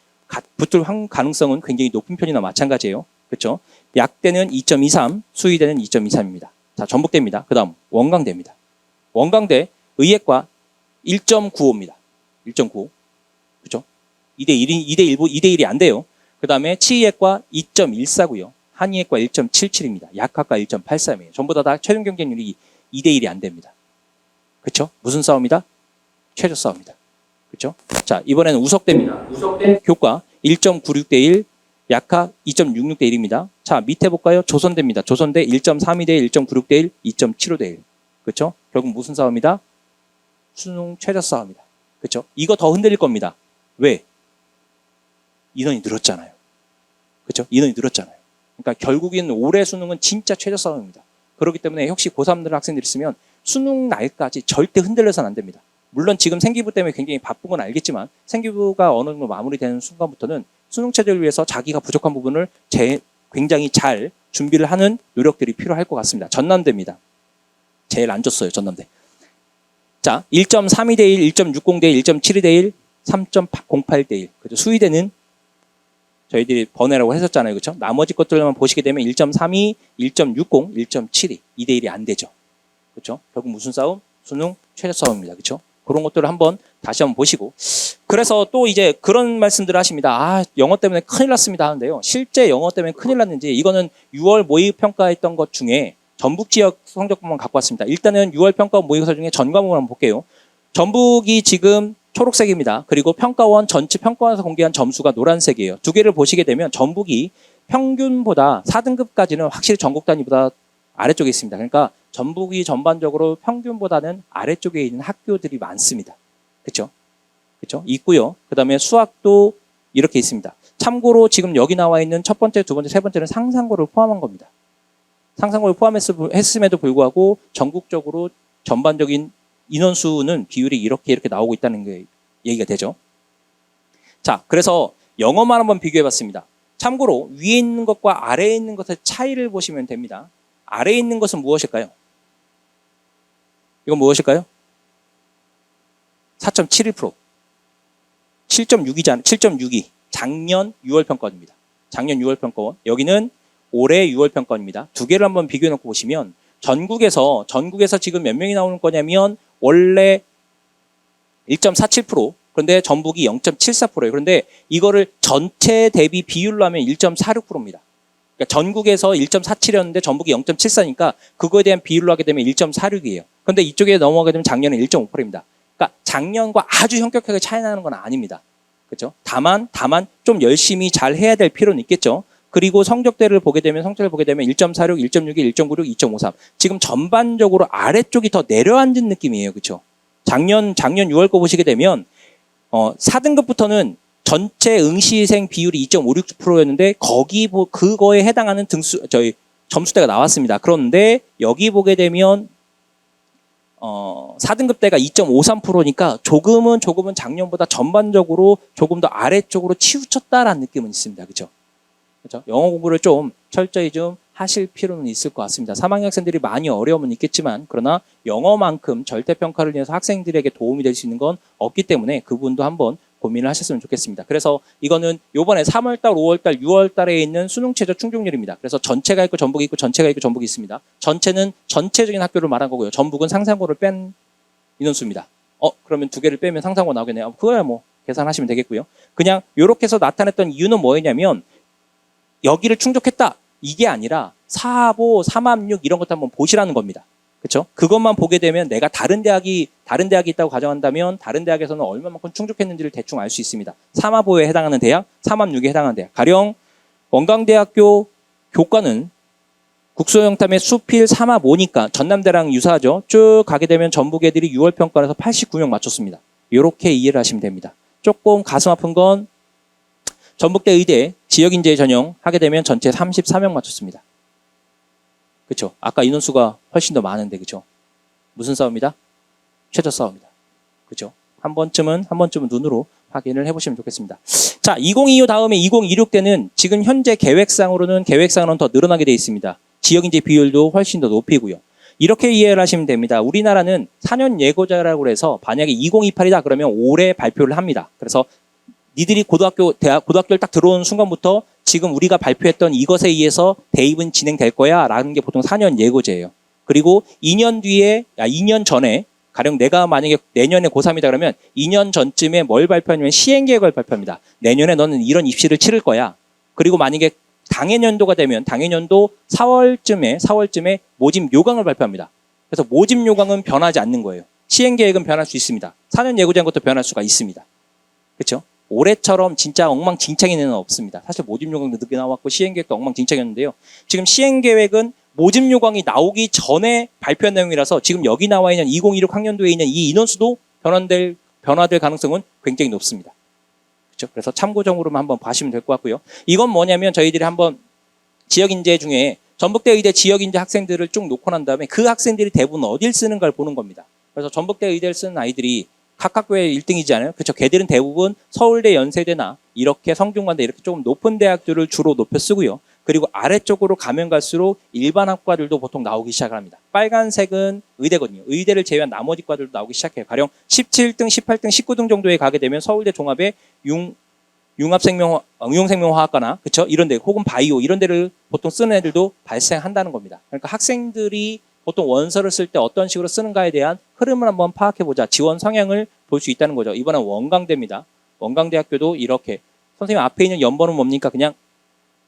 붙을 가능성은 굉장히 높은 편이나 마찬가지예요. 그렇죠? 약대는 2.23, 수의대는 2.23입니다. 자, 전북대입니다. 그 다음 원광대입니다. 원광대 의예과 1.95입니다. 1.95. 그렇죠? 2대1이 안 돼요. 그 다음에 치의예과 2.14고요. 한의예과 1.77입니다. 약학과 1.83이에요. 전부 다 최종 경쟁률이 2대1이 안 됩니다. 그렇죠? 무슨 싸움이다? 최저 싸움이다. 그렇죠? 자, 이번에는 우석대입니다. 우석대 교과 1.96대1, 약학 2.66대1입니다. 자, 밑에 볼까요? 조선대입니다. 조선대 1.32대1, 1.96대1, 2.75대1. 그렇죠? 결국 무슨 싸움이다? 수능 최저 싸움이다. 그렇죠? 이거 더 흔들릴 겁니다. 왜? 인원이 늘었잖아요. 그렇죠? 인원이 늘었잖아요. 그러니까 결국에는 올해 수능은 진짜 최저 싸움입니다. 그렇기 때문에 혹시 고3들 학생들이 있으면 수능 날까지 절대 흔들려서는 안 됩니다. 물론 지금 생기부 때문에 굉장히 바쁜 건 알겠지만 생기부가 어느 정도 마무리되는 순간부터는 수능 체제를 위해서 자기가 부족한 부분을 굉장히 잘 준비를 하는 노력들이 필요할 것 같습니다. 전남대입니다. 제일 안 줬어요. 전남대. 자, 1.32대1, 1.60대1, 1.72대1, 3.08대1. 그죠? 수의대는 저희들이 번외라고 했었잖아요. 그렇죠? 나머지 것들만 보시게 되면 1.32, 1.60, 1.72. 2대1이 안 되죠. 그렇죠? 결국 무슨 싸움? 수능 최저 싸움입니다. 그렇죠? 그런 것들을 한번 다시 한번 보시고. 그래서 또 이제 그런 말씀들을 하십니다. 영어 때문에 큰일 났습니다 하는데요. 실제 영어 때문에 큰일 났는지 이거는 6월 모의 평가했던 것 중에 전북 지역 성적만 갖고 왔습니다. 일단은 6월 평가 모의고사 중에 전 과목을 한번 볼게요. 전북이 지금 초록색입니다. 그리고 평가원 전체 평가원에서 공개한 점수가 노란색이에요. 두 개를 보시게 되면 전북이 평균보다 4등급까지는 확실히 전국 단위보다 아래쪽에 있습니다. 그러니까 전북이 전반적으로 평균보다는 아래쪽에 있는 학교들이 많습니다. 그렇죠? 그렇죠? 있고요. 그다음에 수학도 이렇게 있습니다. 참고로 지금 여기 나와 있는 첫 번째, 두 번째, 세 번째는 상상고를 포함한 겁니다. 상상고를 포함했음에도 불구하고 전국적으로 전반적인 인원수는 비율이 이렇게 나오고 있다는 게 얘기가 되죠. 자, 그래서 영어만 한번 비교해봤습니다. 참고로 위에 있는 것과 아래에 있는 것의 차이를 보시면 됩니다. 아래에 있는 것은 무엇일까요? 이건 무엇일까요? 4.71%. 7.6이잖아요. 7.62. 작년 6월 평가원입니다. 작년 6월 평가원. 여기는 올해 6월 평가원입니다. 두 개를 한번 비교해 놓고 보시면 전국에서 지금 몇 명이 나오는 거냐면 원래 1.47%, 그런데 전북이 0.74%예요. 그런데 이거를 전체 대비 비율로 하면 1.46%입니다. 그러니까 전국에서 1.47이었는데 전북이 0.74니까 그거에 대한 비율로 하게 되면 1.46이에요. 그런데 이쪽에 넘어가게 되면 작년에 1.5%입니다. 그러니까 작년과 아주 현격하게 차이 나는 건 아닙니다. 그렇죠? 다만 좀 열심히 잘 해야 될 필요는 있겠죠. 그리고 성적대를 보게 되면 1.46, 1.61, 1.96, 2.53. 지금 전반적으로 아래쪽이 더 내려앉은 느낌이에요. 그렇죠? 작년 6월 거 보시게 되면 4등급부터는 전체 응시생 비율이 2.56%였는데 그거에 해당하는 점수대가 나왔습니다. 그런데 여기 보게 되면 4등급 대가 2.53%니까 조금은 작년보다 전반적으로 조금 더 아래쪽으로 치우쳤다라는 느낌은 있습니다. 그렇죠? 그렇죠? 영어 공부를 좀 철저히 좀 하실 필요는 있을 것 같습니다. 3학년 학생들이 많이 어려움은 있겠지만 그러나 영어만큼 절대평가를 위해서 학생들에게 도움이 될 수 있는 건 없기 때문에 그 부분도 한번 고민을 하셨으면 좋겠습니다. 그래서 이거는 요번에 3월달, 5월달, 6월달에 있는 수능 최저 충족률입니다. 그래서 전체가 있고 전북이 있고 전체가 있고 전북이 있습니다. 전체는 전체적인 학교를 말한 거고요. 전북은 상상고를 뺀 인원수입니다. 그러면 두 개를 빼면 상상고 나오겠네요. 그거야 뭐 계산하시면 되겠고요. 그냥 이렇게 해서 나타냈던 이유는 뭐였냐면 여기를 충족했다. 이게 아니라 4합5, 3합6 이런 것도 한번 보시라는 겁니다. 그렇죠? 그것만 보게 되면 내가 다른 대학이 있다고 가정한다면 다른 대학에서는 얼마만큼 충족했는지를 대충 알 수 있습니다. 3합5에 해당하는 대학, 3합6에 해당하는 대학. 가령 원광대학교 교과는 국소영탐의 수필 3합5니까 전남대랑 유사하죠. 쭉 가게 되면 전북 애들이 6월 평가에서 89명 맞췄습니다. 이렇게 이해를 하시면 됩니다. 조금 가슴 아픈 건 전북대 의대 지역인재 전형 하게 되면 전체 34명 맞췄습니다. 그렇죠? 아까 인원수가 훨씬 더 많은데 그렇죠? 무슨 싸움이다? 최저 싸움이다. 그렇죠? 한 번쯤은 눈으로 확인을 해보시면 좋겠습니다. 자, 2025 다음에 2026 때는 지금 현재 계획상으로는 더 늘어나게 되어 있습니다. 지역인재 비율도 훨씬 더 높이고요. 이렇게 이해를 하시면 됩니다. 우리나라는 4년 예고자라고 해서 만약에 2028이다 그러면 올해 발표를 합니다. 그래서 니들이 고등학교를 딱 들어온 순간부터 지금 우리가 발표했던 이것에 의해서 대입은 진행될 거야 라는 게 보통 4년 예고제예요. 그리고 2년 전에 가령 내가 만약에 내년에 고3이다 그러면 2년 전쯤에 뭘 발표하냐면 시행계획을 발표합니다. 내년에 너는 이런 입시를 치를 거야. 그리고 만약에 당해년도가 되면 당해년도 4월쯤에 모집 요강을 발표합니다. 그래서 모집 요강은 변하지 않는 거예요. 시행계획은 변할 수 있습니다. 4년 예고제한 것도 변할 수가 있습니다. 그렇죠? 올해처럼 진짜 엉망진창인 애는 없습니다. 사실 모집 요강도 늦게 나왔고 시행계획도 엉망진창이었는데요. 지금 시행계획은 모집 요강이 나오기 전에 발표한 내용이라서 지금 여기 나와 있는 2026 학년도에 있는 이 인원수도 변화될 가능성은 굉장히 높습니다. 그렇죠? 그래서 참고적으로만 한번 보시면 될 것 같고요. 이건 뭐냐면 저희들이 한번 지역인재 중에 전북대 의대 지역인재 학생들을 쭉 놓고 난 다음에 그 학생들이 대부분 어딜 쓰는가를 보는 겁니다. 그래서 전북대 의대를 쓰는 아이들이 각 학교에 1등이잖아요. 그렇죠. 걔들은 대부분 서울대, 연세대나 이렇게 성균관대 이렇게 조금 높은 대학들을 주로 높여 쓰고요. 그리고 아래쪽으로 가면 갈수록 일반 학과들도 보통 나오기 시작합니다. 빨간색은 의대거든요. 의대를 제외한 나머지 과들도 나오기 시작해요. 가령 17등, 18등, 19등 정도에 가게 되면 서울대 종합의 응용생명화학과나 그렇죠? 이런 데 혹은 바이오 이런 데를 보통 쓰는 애들도 발생한다는 겁니다. 그러니까 학생들이 보통 원서를 쓸 때 어떤 식으로 쓰는가에 대한 흐름을 한번 파악해보자. 지원 성향을 볼 수 있다는 거죠. 이번엔 원광대입니다. 원광대학교도 이렇게 선생님 앞에 있는 연번은 뭡니까? 그냥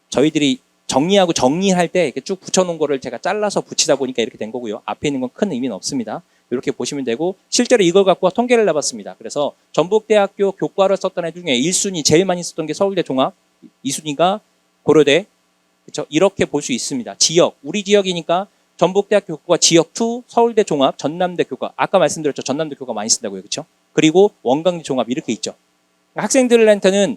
저희들이 정리할 때 이렇게 쭉 붙여놓은 거를 제가 잘라서 붙이다 보니까 이렇게 된 거고요. 앞에 있는 건 큰 의미는 없습니다. 이렇게 보시면 되고 실제로 이걸 갖고 통계를 내봤습니다. 그래서 전북대학교 교과를 썼던 애 중에 1순위 제일 많이 썼던 게 서울대 종합, 2순위가 고려대. 그렇죠? 이렇게 볼 수 있습니다. 지역, 우리 지역이니까 전북대학교 교과 지역 2, 서울대 종합, 전남대 교과. 아까 말씀드렸죠. 전남대 교과 많이 쓴다고요. 그렇죠? 그리고 원광대 종합 이렇게 있죠. 학생들한테는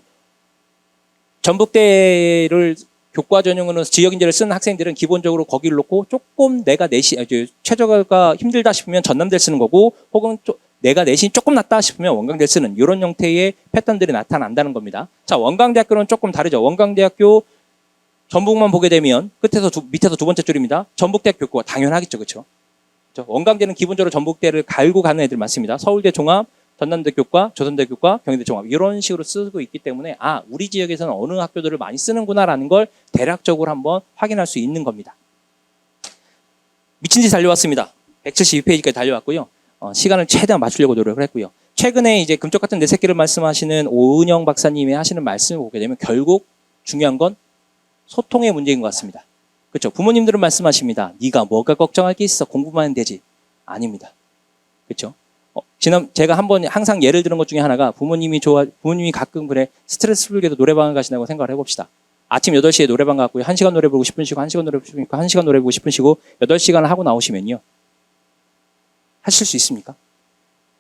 전북대를 교과 전형으로 지역인재를 쓰는 학생들은 기본적으로 거기를 놓고 조금 내가 내신 최저가 힘들다 싶으면 전남대를 쓰는 거고 혹은 내가 내신 조금 낮다 싶으면 원광대를 쓰는 이런 형태의 패턴들이 나타난다는 겁니다. 자, 원광대학교는 조금 다르죠. 원광대학교 전북만 보게 되면 밑에서 두 번째 줄입니다. 전북대학교 교과 당연하겠죠. 그렇죠? 원광대는 기본적으로 전북대를 갈고 가는 애들 많습니다. 서울대 종합, 전남대교과 조선대교과 경희대종합 이런 식으로 쓰고 있기 때문에 우리 지역에서는 어느 학교들을 많이 쓰는구나라는 걸 대략적으로 한번 확인할 수 있는 겁니다. 미친 듯이 달려왔습니다. 172페이지까지 달려왔고요. 시간을 최대한 맞추려고 노력을 했고요. 최근에 이제 금쪽 같은 내 새끼를 말씀하시는 오은영 박사님이 하시는 말씀을 보게 되면 결국 중요한 건 소통의 문제인 것 같습니다. 그렇죠? 부모님들은 말씀하십니다. 네가 뭐가 걱정할 게 있어? 공부만 하면 되지. 아닙니다. 그렇죠? 제가 항상 예를 드는 것 중에 하나가 부모님이 가끔 그래 스트레스 풀기도 노래방을 가신다고 생각을 해봅시다. 아침 8시에 노래방 갔고요. 1시간 노래 부르고 싶으시고 1시간 노래 부르고 싶으니까 1시간 노래 부르고 싶으시고 8시간을 하고 나오시면요. 하실 수 있습니까?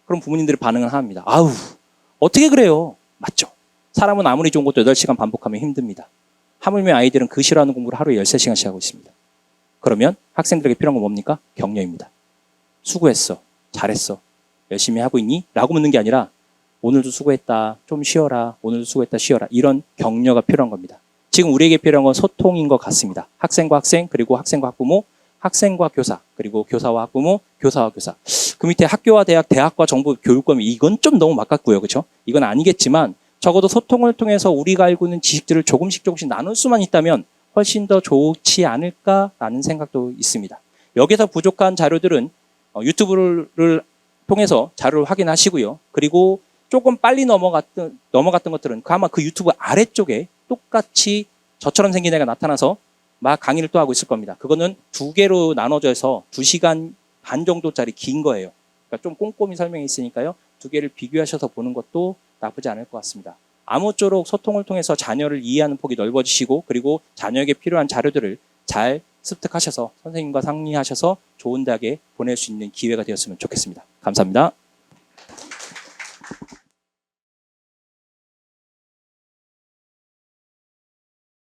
그럼 부모님들이 반응을 합니다. 아우, 어떻게 그래요? 맞죠. 사람은 아무리 좋은 것도 8시간 반복하면 힘듭니다. 하물며 아이들은 그 싫어하는 공부를 하루에 13시간씩 하고 있습니다. 그러면 학생들에게 필요한 건 뭡니까? 격려입니다. 수고했어. 잘했어. 열심히 하고 있니? 라고 묻는 게 아니라 오늘도 수고했다. 좀 쉬어라. 오늘도 수고했다. 쉬어라. 이런 격려가 필요한 겁니다. 지금 우리에게 필요한 건 소통인 것 같습니다. 학생과 학생, 그리고 학생과 학부모, 학생과 교사, 그리고 교사와 학부모, 교사와 교사. 그 밑에 학교와 대학, 대학과 정부 교육감이 이건 좀 너무 막강고요. 그렇죠? 이건 아니겠지만 적어도 소통을 통해서 우리가 알고 있는 지식들을 조금씩 나눌 수만 있다면 훨씬 더 좋지 않을까라는 생각도 있습니다. 여기서 부족한 자료들은 유튜브를 통해서 자료를 확인하시고요. 그리고 조금 빨리 넘어갔던 것들은 아마 그 유튜브 아래쪽에 똑같이 저처럼 생긴 애가 나타나서 막 강의를 또 하고 있을 겁니다. 그거는 2개로 나눠져서 2시간 반 정도짜리 긴 거예요. 그러니까 좀 꼼꼼히 설명이 있으니까요. 2개를 비교하셔서 보는 것도 나쁘지 않을 것 같습니다. 아무쪼록 소통을 통해서 자녀를 이해하는 폭이 넓어지시고 그리고 자녀에게 필요한 자료들을 잘 습득하셔서 선생님과 상의하셔서 좋은 대학에 보낼 수 있는 기회가 되었으면 좋겠습니다. 감사합니다.